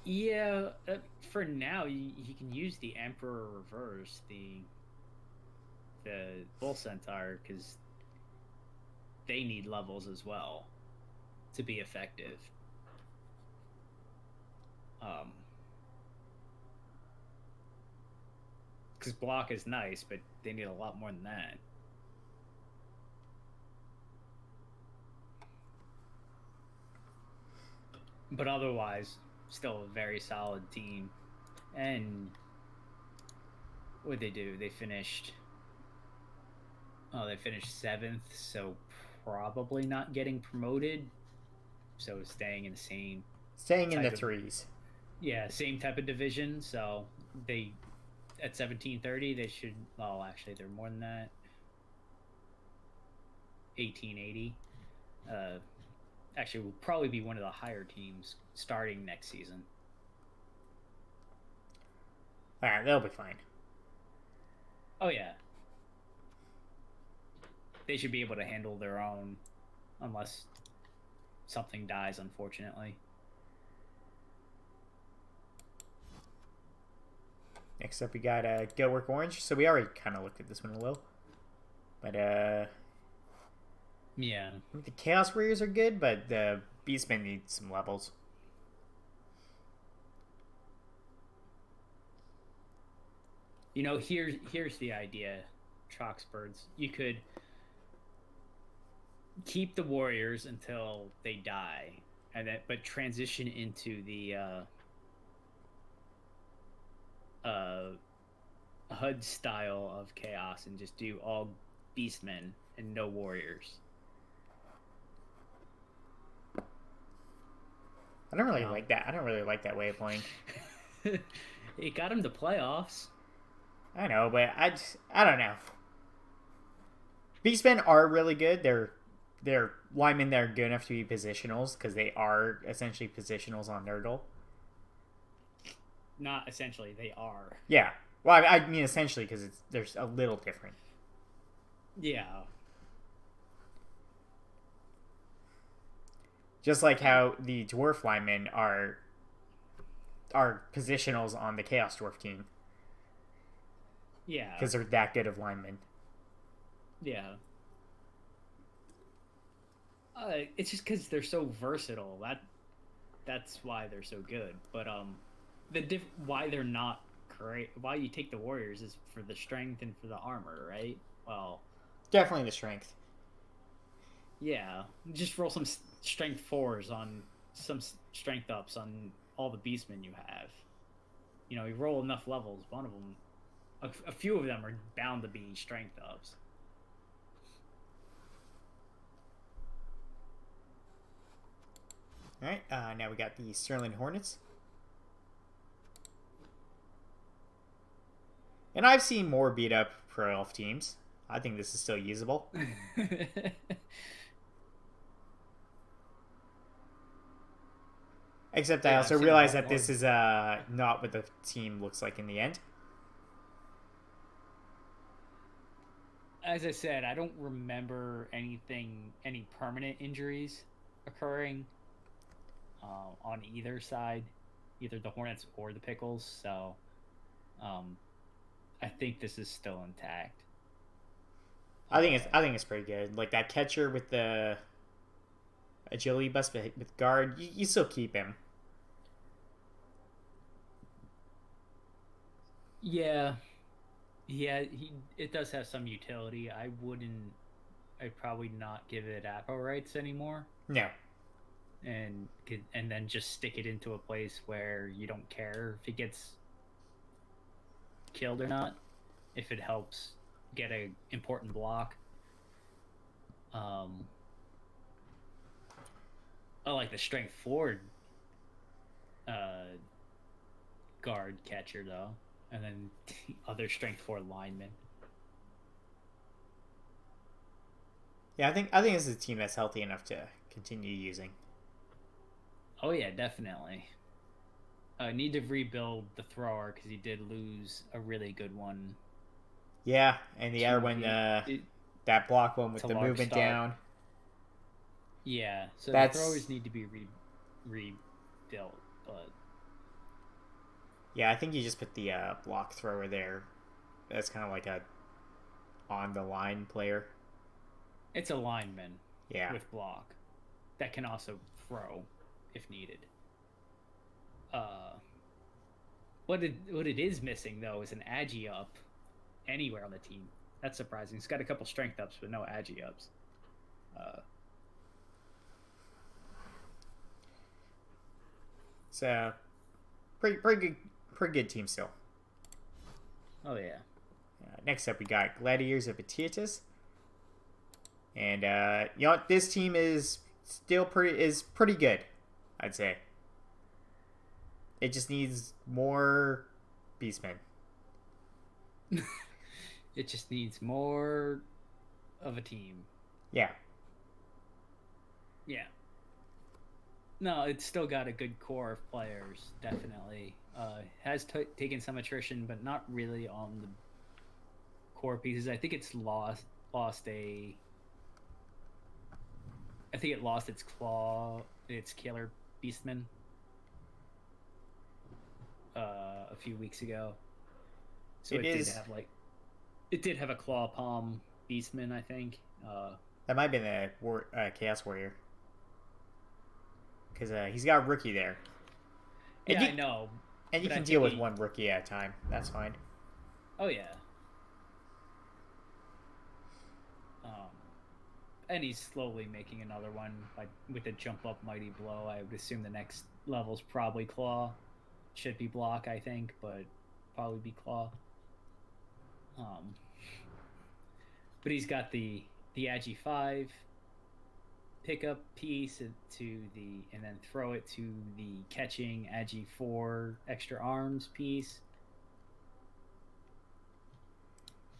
Yeah, for now he can use the Emperor Reverse, the Bull Centaur, because they need levels as well to be effective. Because block is nice, but they need a lot more than that. But otherwise, still a very solid team. And what they do? They finished 7th, so probably not getting promoted. So staying in the same threes. Yeah, same type of division. So they at 1730 they should. Well, actually, they're more than that. 1880. Actually, will probably be one of the higher teams starting next season. All right, they'll be fine. Oh yeah, they should be able to handle their own, unless something dies, unfortunately. Next up, we got Go Work Orange. So we already kind of looked at this one a little, but yeah, I think the Chaos Warriors are good, but the Beastmen need some levels. You know, here's the idea, Troxbirds. You could keep the Warriors until they die, and then but transition into the HUD style of Chaos and just do all Beastmen and no Warriors. I don't really like that. I don't really like that way of playing. It got him to playoffs. I know, but I don't know. Beastmen are really good. They're linemen that are good enough to be positionals, because they are essentially positionals on Nurgle. Not essentially, they are. Yeah. Well, I mean essentially, because there's a little different. Yeah. Just like how the Dwarf linemen are positionals on the Chaos Dwarf team. Yeah. Because they're that good of linemen. Yeah. It's just because they're so versatile. That's why they're so good. But why they're not great, why you take the Warriors is for the strength and for the armor, right? Well, definitely the strength. Yeah, just roll some strength 4s on some strength ups on all the Beastmen you have. You know, you roll enough levels, one of them, a few of them are bound to be strength ups. All right, now we got the Sterling Hornets. And I've seen more beat up Pro Elf teams. I think this is still usable. Except I also realize that this is not what the team looks like in the end. As I said, I don't remember any permanent injuries occurring on either side, either the Hornets or the Pickles. So I think this is still intact. I think it's pretty good. Like that catcher with the agility bust with guard, you still keep him. Yeah, it does have some utility. I'd probably not give it Apo rights anymore. No. And then just stick it into a place where you don't care if it gets killed or not, if it helps get a important block. Um, I like the strength 4 uh, guard catcher though, and then the other strength 4 lineman. Yeah, I think this is a team that's healthy enough to continue using. Oh yeah, definitely. Need to rebuild the thrower because he did lose a really good one Yeah, and the other to one, the that block one with to the Lark movement Star. down. Yeah, so the That's throwers need to be rebuilt, but yeah. I think you just put the block thrower there. That's kind of like a on the line player. it's a lineman Yeah, with block that can also throw if needed. Uh, what it is missing though is an agi up anywhere on the team. That's surprising. It's got a couple strength ups, but no agi ups. Uh, so pretty good team still. oh yeah, Next up, we got Gladiators of Etiatus, and this team is still pretty good, I'd say. It just needs more Beastmen. it just needs more of a team. Yeah, Yeah. No, it's still got a good core of players, definitely. Has taken some attrition, but not really on the core pieces. I think it's lost a. I think it lost its killer beastman, a few weeks ago. So it is. it did have a claw palm beastman, I think. That might have been the Chaos Warrior, because he's got a rookie there. Yeah, I know. And you can deal with one rookie at a time. That's fine. Oh yeah. And he's slowly making another one with a jump up mighty blow. I would assume the next level's probably claw. Should be block, I think, but probably be claw. But he's got the agi 5 pickup piece and then throw it to the catching agi 4 extra arms piece.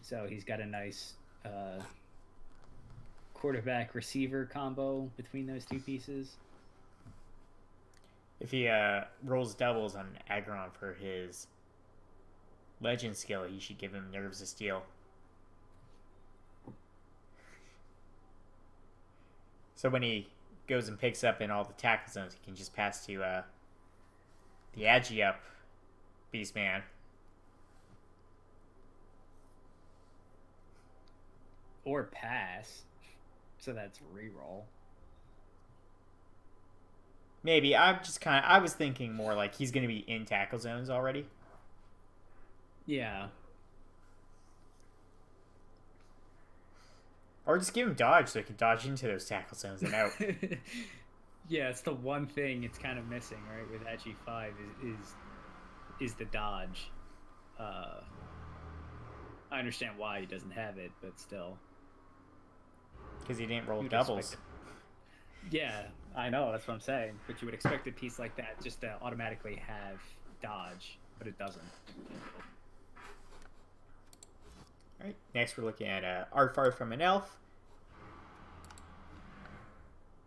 So he's got a nice quarterback receiver combo between those two pieces. If he rolls doubles on Aggron for his legend skill, he should give him Nerves of Steel. So when he goes and picks up in all the tackle zones, he can just pass to the Agi up Beastman. Or pass. So that's reroll. Maybe. I was thinking more like he's going to be in tackle zones already. Yeah. Or just give him dodge so he can dodge into those tackle zones and out. Yeah, it's the one thing it's kind of missing, right? With agi 5 is the dodge. I understand why he doesn't have it, but still. Because he didn't roll doubles. Yeah, I know, that's what I'm saying. But you would expect a piece like that just to automatically have dodge, but it doesn't. Alright, next we're looking at Artfart from an Elf.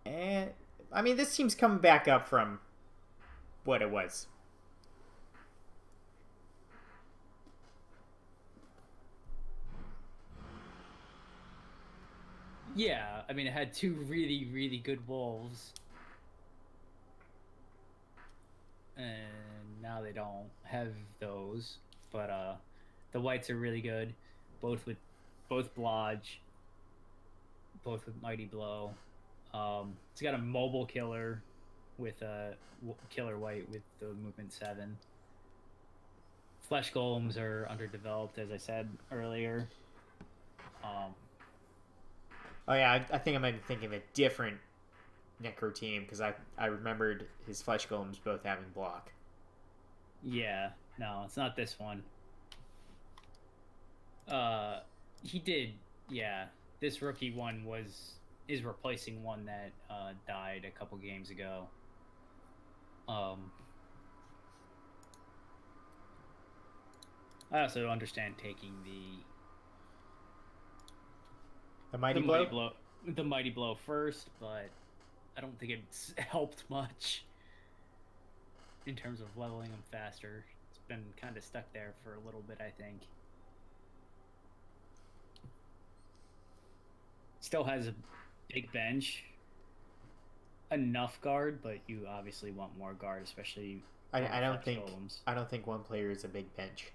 And, I mean, this team's coming back up from what it was. Yeah, I mean, it had two really, really good wolves. And now they don't have those. But the whites are really good. Both Blodge, both with Mighty Blow. It's got a mobile killer with a killer white with the movement 7. Flesh golems are underdeveloped, as I said earlier. Oh yeah, I think I might be thinking of a different Necro team because I remembered his Flesh Golems both having block. Yeah, no, it's not this one. He did, yeah. This rookie one was is replacing one that died a couple games ago. I also understand taking The Mighty Blow? the mighty blow first, but I don't think it's helped much in terms of leveling them faster. It's been kind of stuck there for a little bit, I think. Still has a big bench, enough guard, but you obviously want more guard, especially I don't think golems. I don't think one player is a big bench.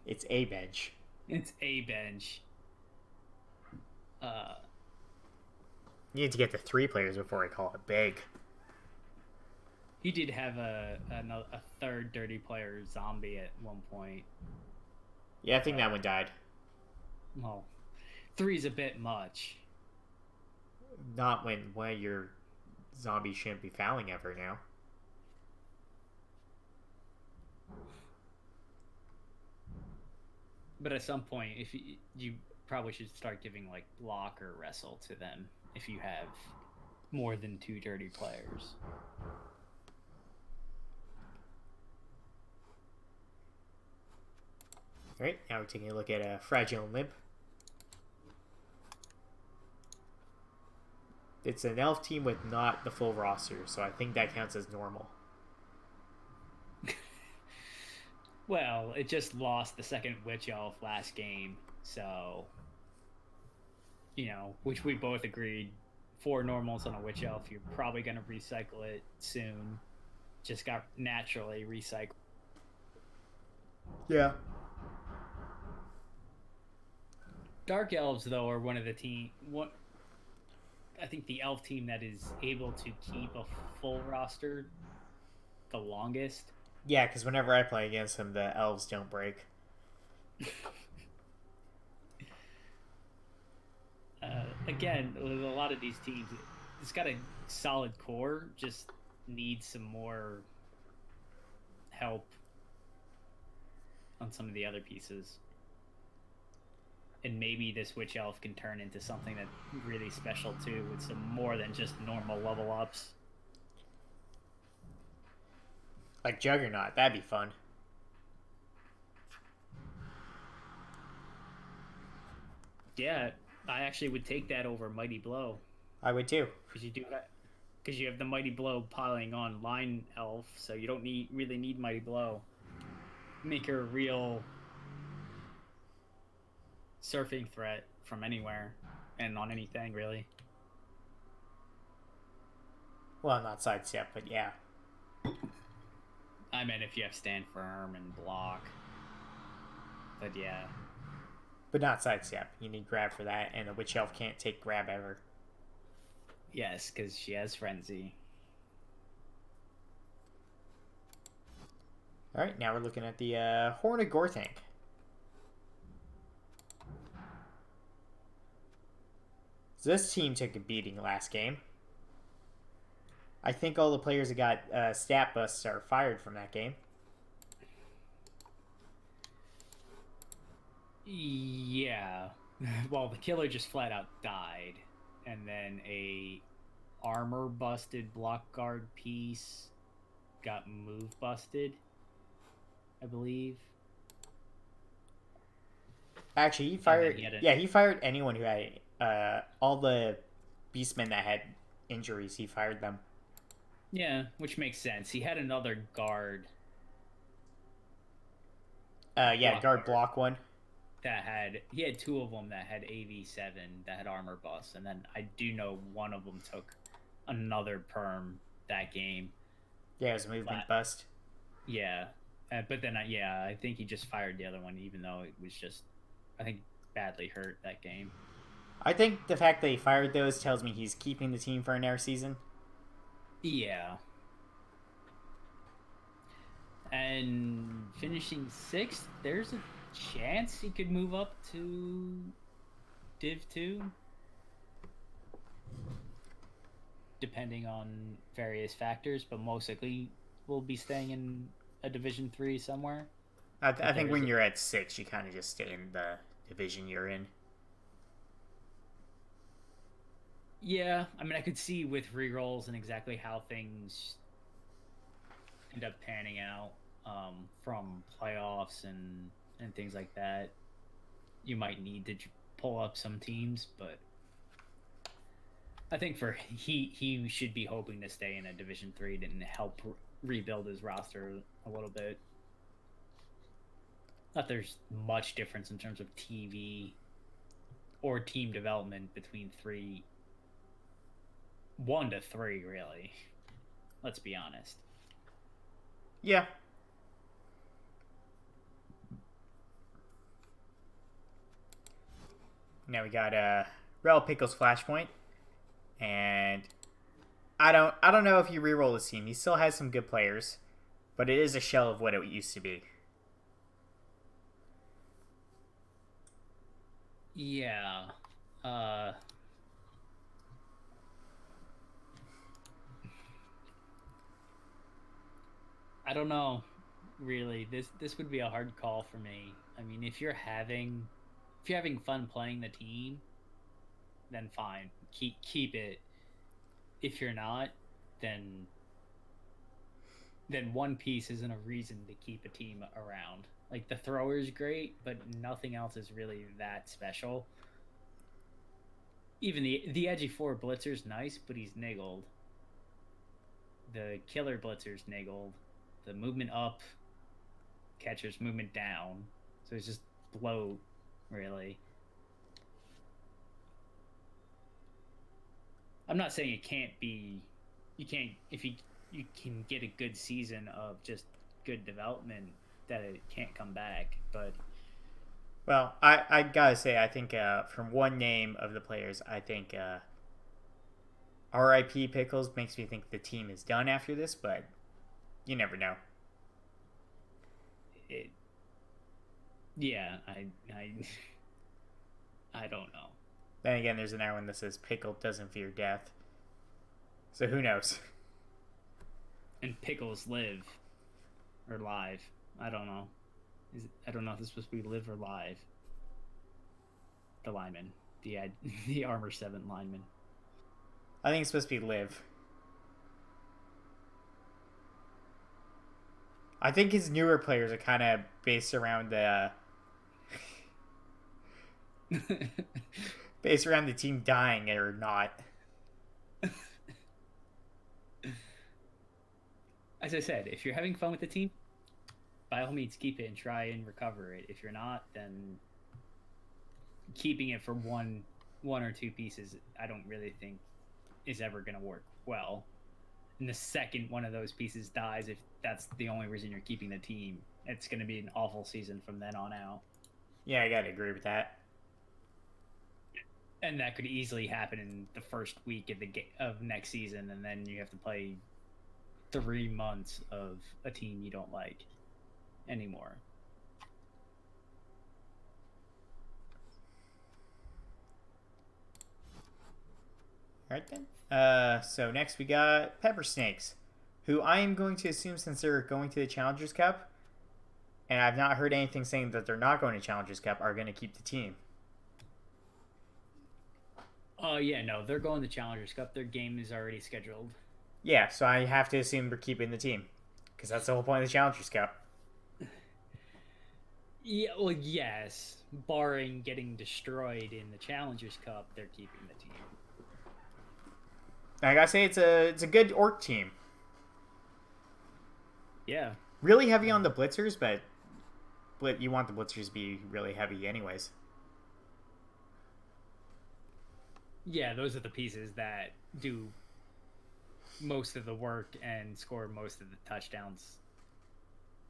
It's a bench. It's a bench. You need to get to 3 players before I call it big. He did have a third dirty player zombie at one point. Yeah, I think that one died. Well, 3's a bit much. Not when one of your zombies shouldn't be fouling ever now. But at some point, if you probably should start giving like block or wrestle to them if you have more than 2 dirty players. Alright, now we're taking a look at a Fragile Limp. It's an elf team with not the full roster, so I think that counts as normal. Well, it just lost the second Witch Elf last game, so which we both agreed 4 normals on a Witch Elf, you're probably going to recycle it soon. Just got naturally recycled. Yeah. Dark Elves, though, are one of the I think the elf team that is able to keep a full roster the longest. Yeah, because whenever I play against them, the elves don't break. Again, with a lot of these teams, it's got a solid core, just needs some more help on some of the other pieces. And maybe this Witch Elf can turn into something that's really special too, with some more than just normal level ups. Like Juggernaut, that'd be fun. Yeah, I actually would take that over Mighty Blow. I would too. Because you have the Mighty Blow piling on Line Elf, so you don't really need Mighty Blow. Make her a real surfing threat from anywhere and on anything, really. Well, not sidestep, but yeah. I meant if you have stand firm and block. But yeah. But not sidestep. You need grab for that, and the Witch Elf can't take grab ever. Yes, because she has Frenzy. Alright, now we're looking at the Horn of Gorthank. So this team took a beating last game. I think all the players that got stat busts are fired from that game. Yeah. Well, the killer just flat out died. And then a armor busted block guard piece got move busted, I believe. Actually, he fired... he fired anyone who had... all the beastmen that had injuries, he fired them. Yeah, which makes sense. He had another guard. Guard block one. He had 2 of them that had AV7 that had armor bust, and then I do know one of them took another perm that game. Yeah, it was a movement bust. Yeah, but then I think he just fired the other one, even though it was just, I think, badly hurt that game. I think the fact that he fired those tells me he's keeping the team for another season. Yeah. And finishing 6th, there's a chance he could move up to Div 2. Depending on various factors, but most likely will be staying in a Division 3 somewhere. I think when you're at 6, you kind of just stay in the division you're in. Yeah, I mean, I could see with rerolls and exactly how things end up panning out from playoffs and things like that. You might need to pull up some teams, but I think for he should be hoping to stay in a Division 3 and help rebuild his roster a little bit. Not there's much difference in terms of TV or team development between 1 to 3, really. Let's be honest. Yeah. Now we got REL Pickles Flashpoint, and I don't know if you reroll his team. He still has some good players, but it is a shell of what it used to be. Yeah. Uh I don't know really. This would be a hard call for me. I mean, if you're having fun playing the team, then fine. Keep it. If you're not, then then one piece isn't a reason to keep a team around. Like the thrower is great, but nothing else is really that special. Even the edgy four blitzer's nice, but he's niggled. The killer blitzer's niggled. The movement up, catcher's movement down. So it's just bloat, really. I'm not saying it can't be. You can't if you can get a good season of just good development that it can't come back. But Well, I gotta say, I think from one name of the players, I think RIP Pickles makes me think the team is done after this, but you never know. it, yeah, I I don't know. Then again, there's another one that says Pickle doesn't fear death. So who knows? And pickles live or live. I don't know. I don't know if it's supposed to be live or live. The lineman, the the armor 7 lineman. I think it's supposed to be live. I think his newer players are kind of based around the based around the team dying or not. As I said, if you're having fun with the team, by all means keep it and try and recover it. If you're not, then keeping it for one or two pieces, I don't really think is ever going to work well. And the second one of those pieces dies, if that's the only reason you're keeping the team, it's going to be an awful season from then on out. Yeah, I gotta agree with that. And that could easily happen in the first week of next season, and then you have to play 3 months of a team you don't like anymore. All right then. So next we got Pepper Snakes, who I am going to assume since they're going to the Challengers Cup, and I've not heard anything saying that they're not going to Challengers Cup, are going to keep the team. Oh yeah, no, they're going to Challengers Cup. Their game is already scheduled. Yeah, so I have to assume we're keeping the team because that's the whole point of the Challengers Cup. Yeah, well, yes, barring getting destroyed in the Challengers Cup, they're keeping the team. I gotta say it's a good orc team. Yeah, Really heavy on the blitzers, but you want the blitzers to be really heavy anyways. yeah, those are the pieces that do most of the work and score most of the touchdowns.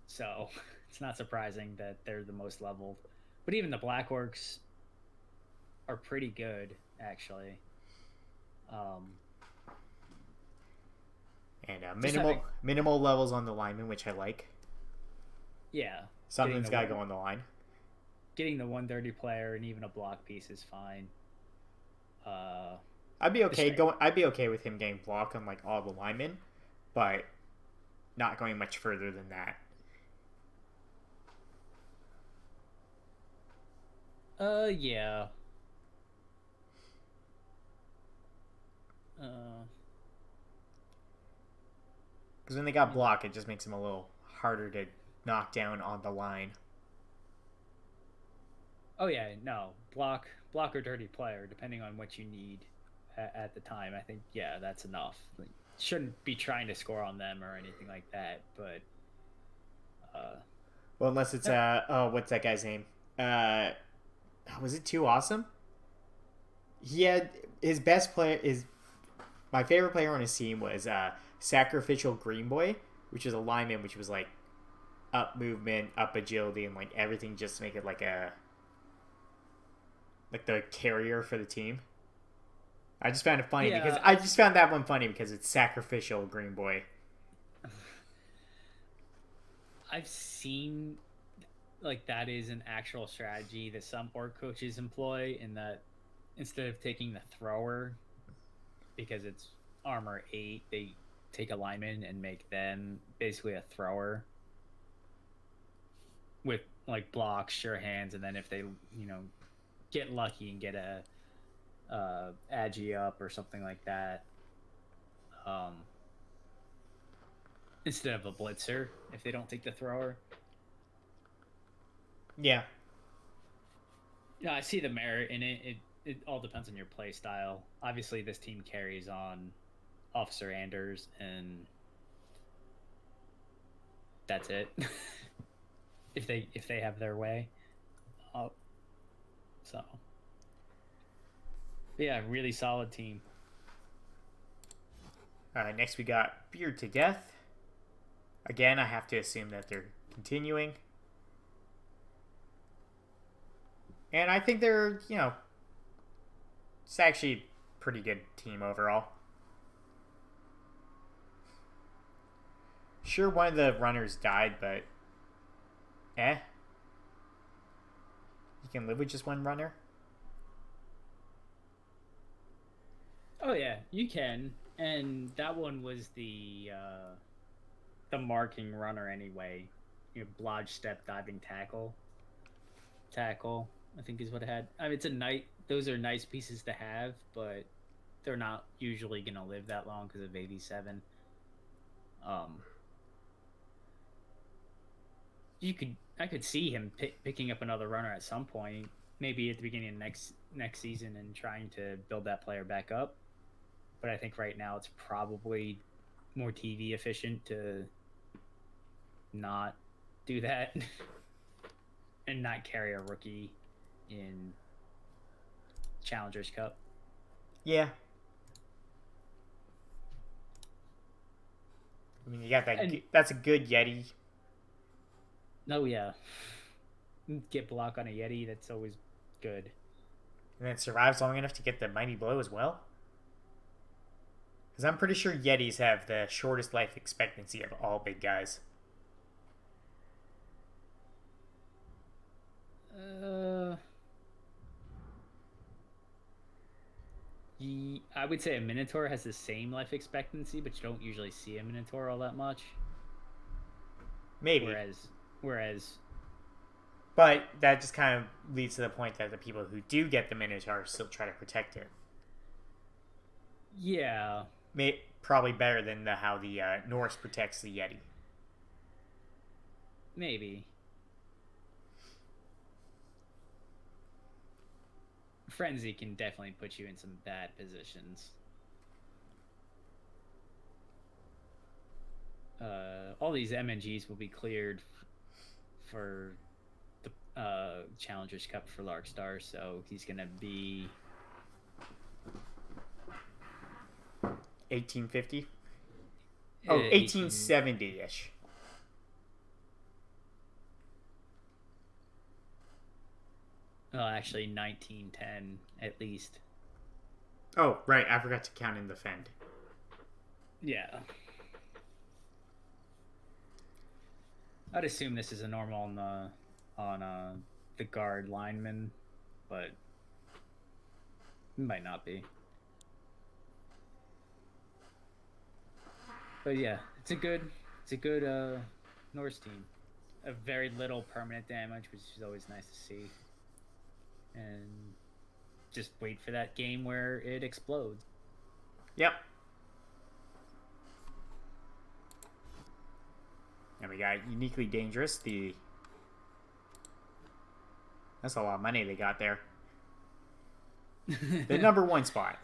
So it's not surprising that they're the most leveled. But even the Black Orcs are pretty good, actually. Um, And just minimal having, minimal levels on the lineman, which I like. yeah, Something's got to go on the line. getting the 130 player and even a block piece is fine. Uh, I'd be the okay going. I'd be okay with him getting blocked on like all the linemen, but not going much further than that. yeah. Because when they got block, it just makes them a little harder to knock down on the line. Oh yeah, no block or dirty player, depending on what you need at the time. I think that's enough. Like, shouldn't be trying to score on them or anything like that. But well, unless it's what's that guy's name? Was it Too Awesome? He had his best player. My favorite player on his team was Sacrificial Green Boy, which is a lineman, which was like up movement, up agility, and like everything just to make it like the carrier for the team. I just found it funny because I just found that one funny because it's Sacrificial Green Boy. I've seen like that is an actual strategy that some org coaches employ, in that instead of taking the thrower because it's armor 8, they take a lineman and make them basically a thrower with like blocks, sure hands, and then if they get lucky and get a agi up or something like that, instead of a blitzer if they don't take the thrower. Yeah. I see the merit in it. It all depends on your play style. Obviously, this team carries on Officer Anders, and that's it. if they have their way. So yeah, really solid team. Next we got Beard to Death. Again, I have to assume that they're continuing. And I think they're, it's actually a pretty good team overall. Sure, one of the runners died, but you can live with just one runner. Oh yeah, you can. And that one was the marking runner anyway. Blodge step diving tackle. I think is what it had. I mean, those are nice pieces to have, but they're not usually gonna live that long because of 87. I could see him picking up another runner at some point, maybe at the beginning of next season, and trying to build that player back up. But I think right now it's probably more TV efficient to not do that and not carry a rookie in Challengers Cup. Yeah. I mean, you got that. That's a good Yeti. Oh yeah, get block on a Yeti. That's always good. And then survives long enough to get the Mighty Blow as well. Because I'm pretty sure Yetis have the shortest life expectancy of all big guys. I would say a Minotaur has the same life expectancy, but you don't usually see a Minotaur all that much. Maybe. Whereas. But that just kind of leads to the point that the people who do get the Minotaur still try to protect it. Yeah. Probably better than how the Norse protects the Yeti. Maybe. Frenzy can definitely put you in some bad positions. All these MNGs will be cleared for the Challengers Cup for Larkstar, so he's going to be 1850? Oh, 1870-ish. Well, actually, 1910 at least. Oh, right. I forgot to count in the Fend. Yeah. I'd assume this is a normal on the guard lineman, but it might not be. But yeah, it's a good Norse team. A very little permanent damage, which is always nice to see. And just wait for that game where it explodes. Yep. And we got uniquely dangerous. That's a lot of money they got there. The number 1 spot.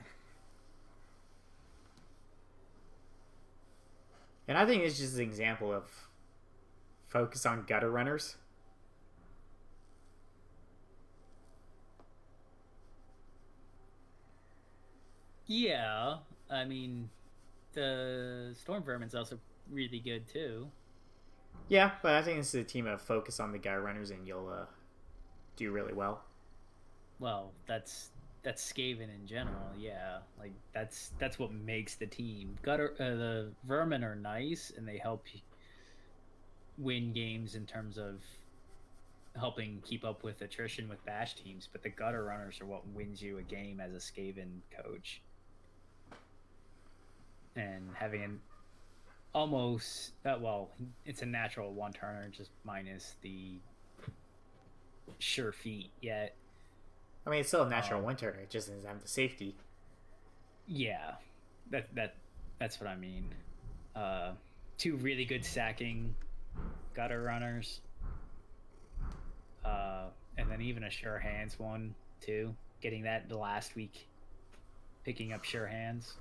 And I think it's just an example of focus on gutter runners. Yeah, I mean, the Storm Vermin's also really good too. Yeah, but I think it's a team of focus on the gutter runners, and you'll do really well. Well, that's Skaven in general. Yeah, like that's what makes the team. The Vermin are nice, and they help win games in terms of helping keep up with attrition with bash teams. But the gutter runners are what wins you a game as a Skaven coach. And having an almost well, it's a natural one turner, just minus the sure feet yet. I mean, it's still a natural one turner. It just doesn't have the safety. Yeah, that's what I mean. 2 really good sacking gutter runners, and then even a sure hands one too. Getting that the last week, picking up sure hands.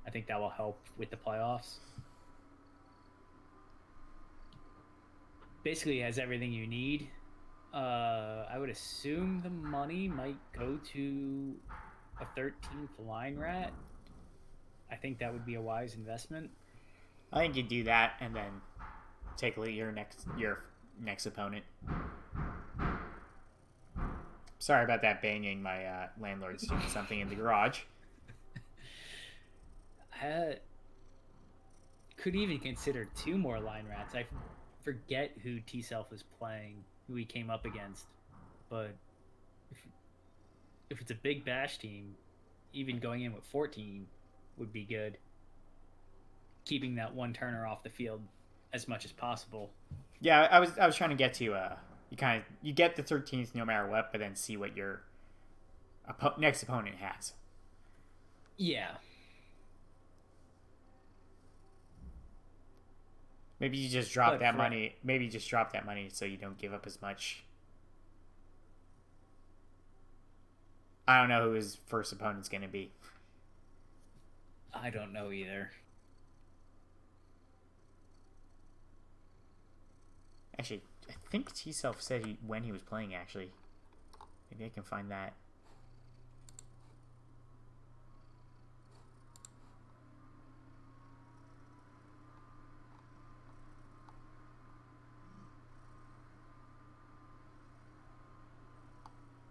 I think that will help with the playoffs. Basically, has everything you need. I would assume the money might go to a 13th line rat. I think that would be a wise investment. I think you do that and then take a look at your next opponent. Sorry about that banging. My landlord's doing something in the garage. Could even consider 2 more line rats. I forget who T-Self was playing, who he came up against, but if it's a big bash team, even going in with 14 would be good. Keeping that one turner off the field as much as possible. Yeah, I was trying to get to you get the 13th no matter what, but then see what your next opponent has. Yeah. Maybe you just drop that money. Maybe you just drop that money so you don't give up as much. I don't know who his first opponent's going to be. I don't know either. Actually, I think T-Self said when he was playing, actually. Maybe I can find that.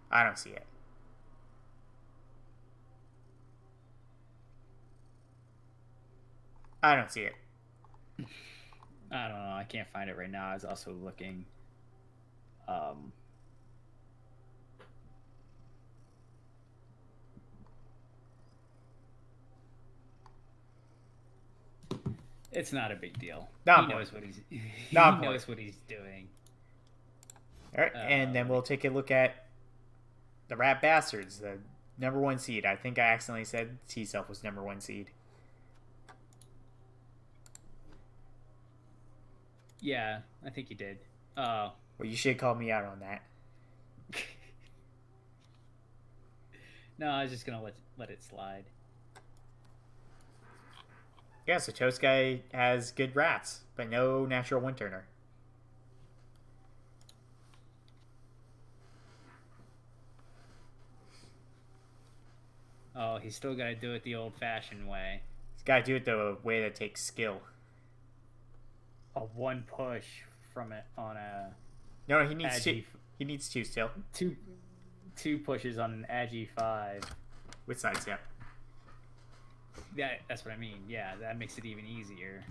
I don't see it. I don't see it. I don't know. I can't find it right now. I was also looking. It's not a big deal. He knows what he's doing. All right, and then we'll take a look at the Rat Bastards, the number 1 seed. I think I accidentally said T-Self was number 1 seed. Yeah, I think you did. Well, you should call me out on that. No, I was just gonna let it slide. Yeah, so Toast Guy has good rats, but no natural one turner. Oh, he's still got to do it the old-fashioned way. He's got to do it the way that takes skill. A 1 push from it on a... No, he needs 2. He needs 2 still. 2 pushes on an Agi 5. With sidestep. Yeah, that's what I mean. Yeah, that makes it even easier.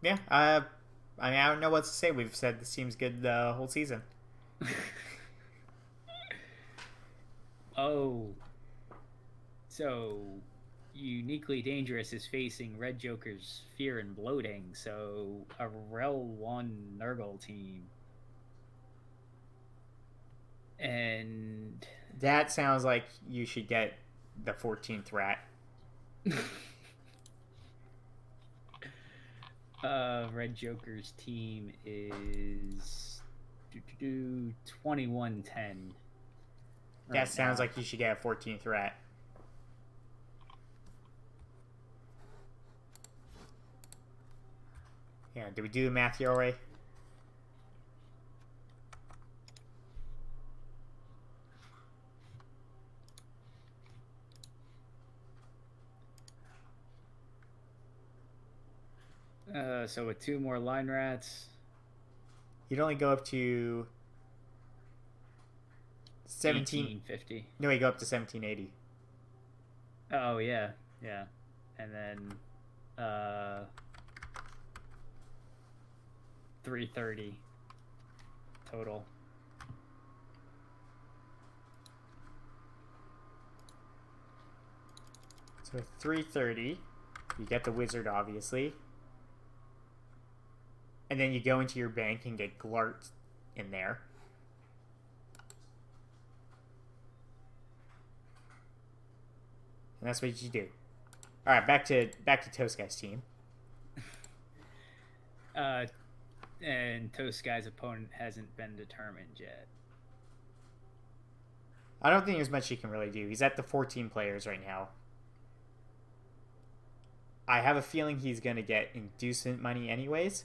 Yeah, I mean, I don't know what to say. We've said this team's good the whole season. Oh. So, Uniquely Dangerous is facing Red Joker's Fear and Bloating, so a REL 1 Nurgle team. And That sounds like you should get the 14th rat. Red Joker's team is 2110. That sounds like you should get a 14th rat. Yeah, did we do the math here already? So with 2 more line rats, You'd only go up to 1850. No, you go up to 1780. Oh yeah, yeah, and then 330 total. So 330, you get the wizard, obviously. And then you go into your bank and get Glart in there. And that's what you do. All right, back to Toast Guy's team. And Toast Guy's opponent hasn't been determined yet. I don't think there's much he can really do. He's at the 14 players right now. I have a feeling he's going to get inducement money anyways.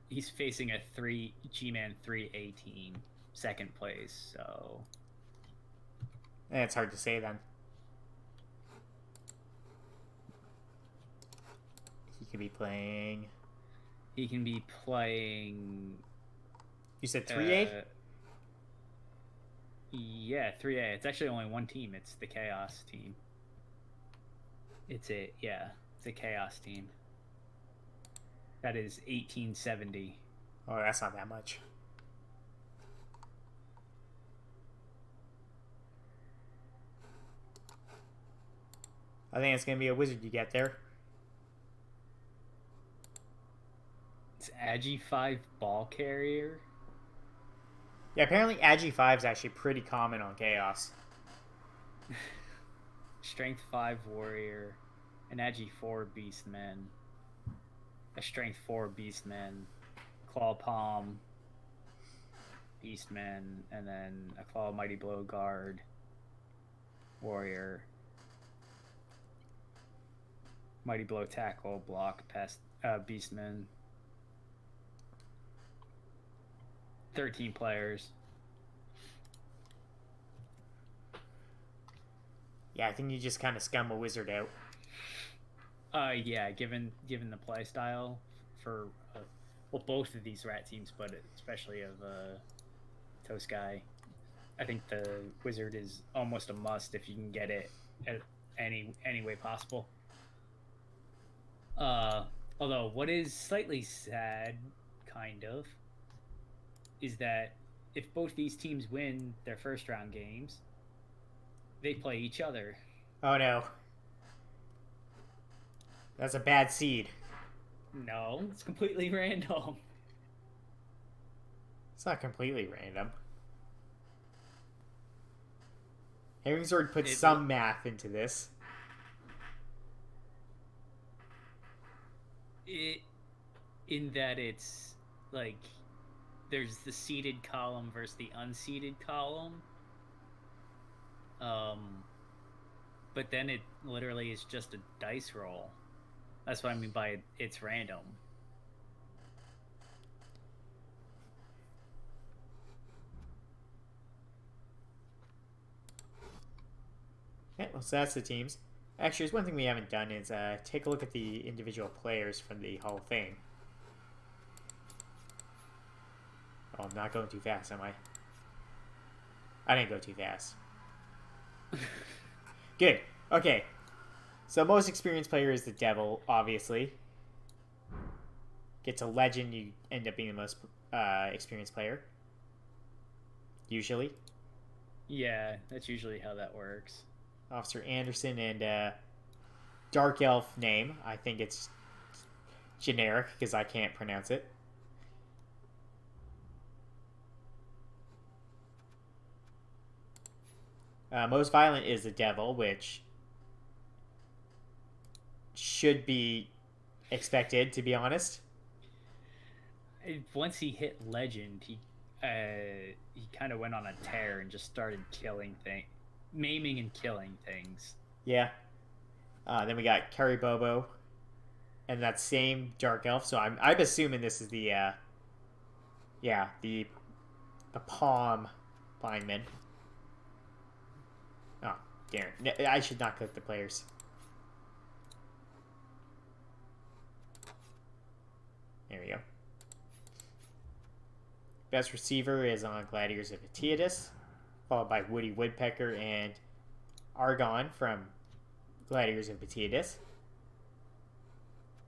He's facing a G-Man 3A team, second place, so... It's hard to say then. He could be playing... He can be playing... You said 3A? Yeah, 3A. It's actually only one team. It's the Chaos team. It's a Chaos team. That is 1870. Oh, that's not that much. I think it's going to be a wizard you get there. It's Agi 5 ball carrier. Yeah, apparently Agi 5 is actually pretty common on Chaos. Strength 5 warrior. An Agi 4 beastman. A Strength 4 beastman. Claw palm beastman. And then a Claw mighty blow guard warrior. Mighty blow tackle block pest beastman. 13 players. Yeah, I think you just kind of scum a wizard out. Yeah, given the play style for both of these rat teams, but especially of Toast Guy, I think the wizard is almost a must if you can get it at any way possible. Although what is slightly sad, kind of, is that if both these teams win their first round games, they play each other. Oh no. That's a bad seed. No, it's completely random. It's not completely random. Herringsword puts some math into this. In that it's like there's the seeded column versus the unseeded column. But then it literally is just a dice roll. That's what I mean by it's random. Okay, well, so that's the teams. Actually, there's one thing we haven't done is take a look at the individual players from the Hall of Fame. Oh, I'm not going too fast, am I? I didn't go too fast. Good. Okay. So most experienced player is the Devil, obviously. Gets a legend, you end up being the most experienced player. Usually. Yeah, that's usually how that works. Officer Anderson and Dark Elf name. I think it's generic because I can't pronounce it. Most violent is the devil, which should be expected, to be honest. Once he hit legend, he kind of went on a tear and just started killing things, maiming and killing things. Yeah. Then we got Kerry Bobo, and that same dark elf. So I'm assuming this is the the palm lineman. Oh, damn it. I should not click the players. There we go. Best receiver is on Gladiators of Etiadus, followed by Woody Woodpecker and Argon from Gladiators of Etiadus.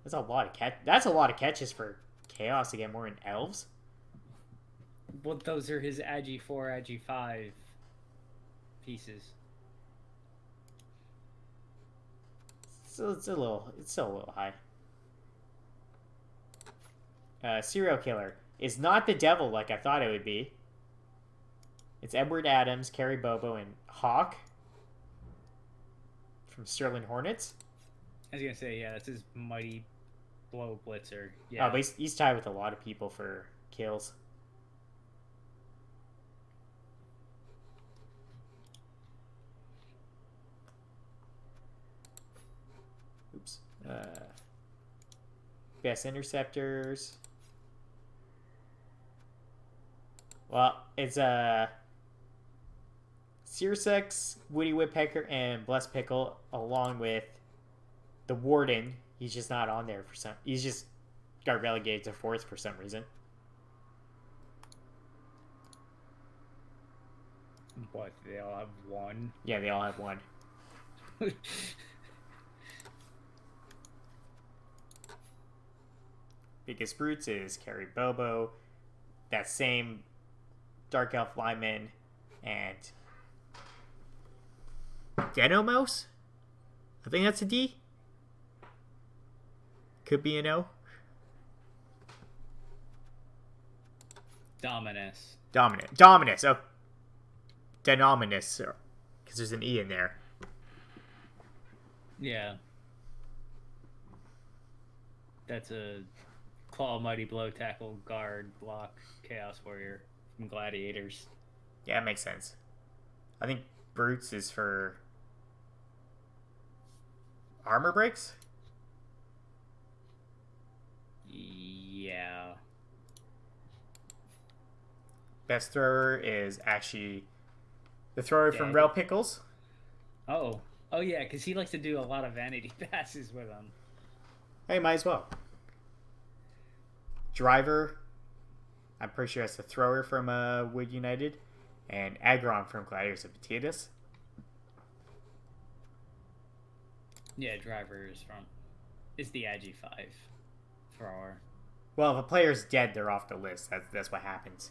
That's a lot of catches for Chaos to get more than elves. Well, those are his Agi 4, Agi 5 pieces. So it's still a little high. Serial killer is not the devil like I thought it would be. It's Edward Adams, Kerry Bobo, and Hawk from Sterling Hornets. I was gonna say, yeah, that's his Mighty Blow Blitzer. Yeah. Oh, but he's tied with a lot of people for kills. Oops. Best interceptors. Well, it's Searsex, Woody Woodpecker, and Bless Pickle, along with the Warden. He's just not on there for some. He's just got relegated to 4th for some reason. What? They all have one? Yeah, they all have one. Biggest brutes is Kerry Bobo, that same Dark Elf lineman, and Denomos? I think that's a D. Could be an O. Dominus. Dominus. Oh. Denominus. Because there's an E in there. Yeah. That's a claw, mighty blow, tackle, guard, block, chaos warrior from Gladiators. Yeah, it makes sense. I think brutes is for armor breaks. Yeah. Best thrower is actually the thrower from Dang. REL Pickles. Oh yeah, because he likes to do a lot of vanity passes with them. Hey, might as well. Driver, I'm pretty sure that's the thrower from Wood United. And Agron from Gladiators of Etiadus. Yeah, driver is the Agi 5 thrower. Well, if a player's dead, they're off the list. That's what happens.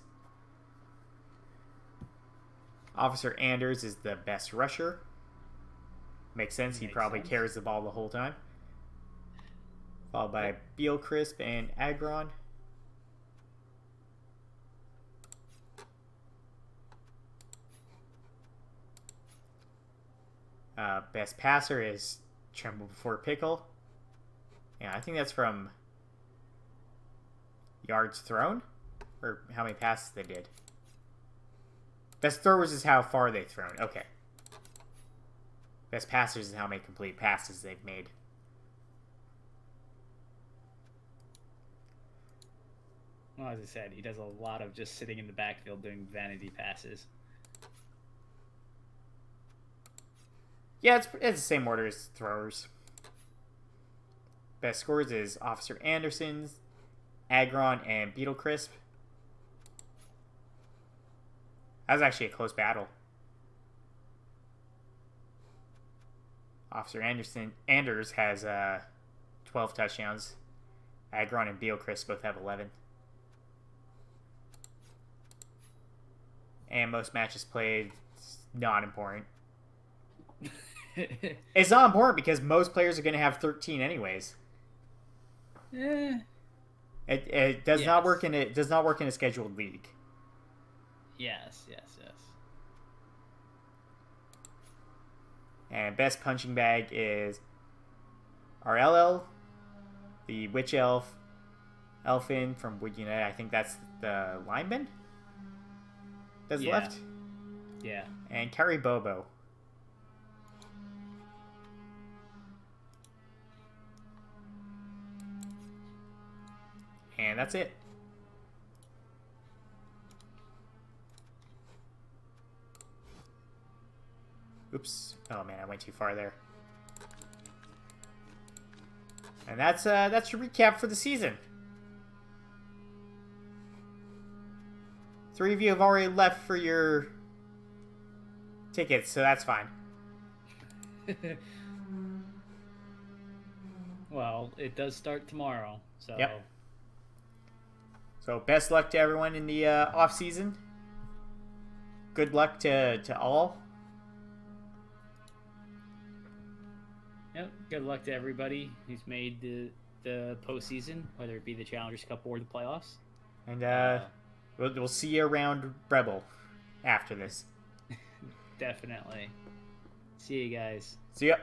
Officer Anders is the best rusher. Makes sense. He probably carries the ball the whole time. Followed by Beal Crisp and Agron. Best passer is Tremble Before Pickle. Yeah, I think that's from Yards Thrown? Or how many passes they did. Best throwers is how far they've thrown. Okay. Best passers is how many complete passes they've made. Well, as I said, he does a lot of just sitting in the backfield doing vanity passes. Yeah, it's the same order as throwers. Best scores is Officer Anderson's, Agron, and Beetle Crisp. That was actually a close battle. Officer Anders has 12 touchdowns. Agron and Beetle Crisp both have 11. And most matches played, not important. It's not important because most players are going to have 13 anyways. It does not work in a scheduled league. Yes. And best punching bag is REL, the Witch Elf, Elfin from Wood United. I think that's the lineman that's left. Yeah. And Carrie Bobo. And that's it. Oops. Oh man, I went too far there. And that's your recap for the season. 3 of you have already left for your tickets, so that's fine. Well, it does start tomorrow, so. Yep. So best luck to everyone in the off season. Good luck to all. Yep. Good luck to everybody who's made the postseason, whether it be the Challengers Cup or the playoffs. And we'll see you around Rebel after this. Definitely. See you guys. See ya.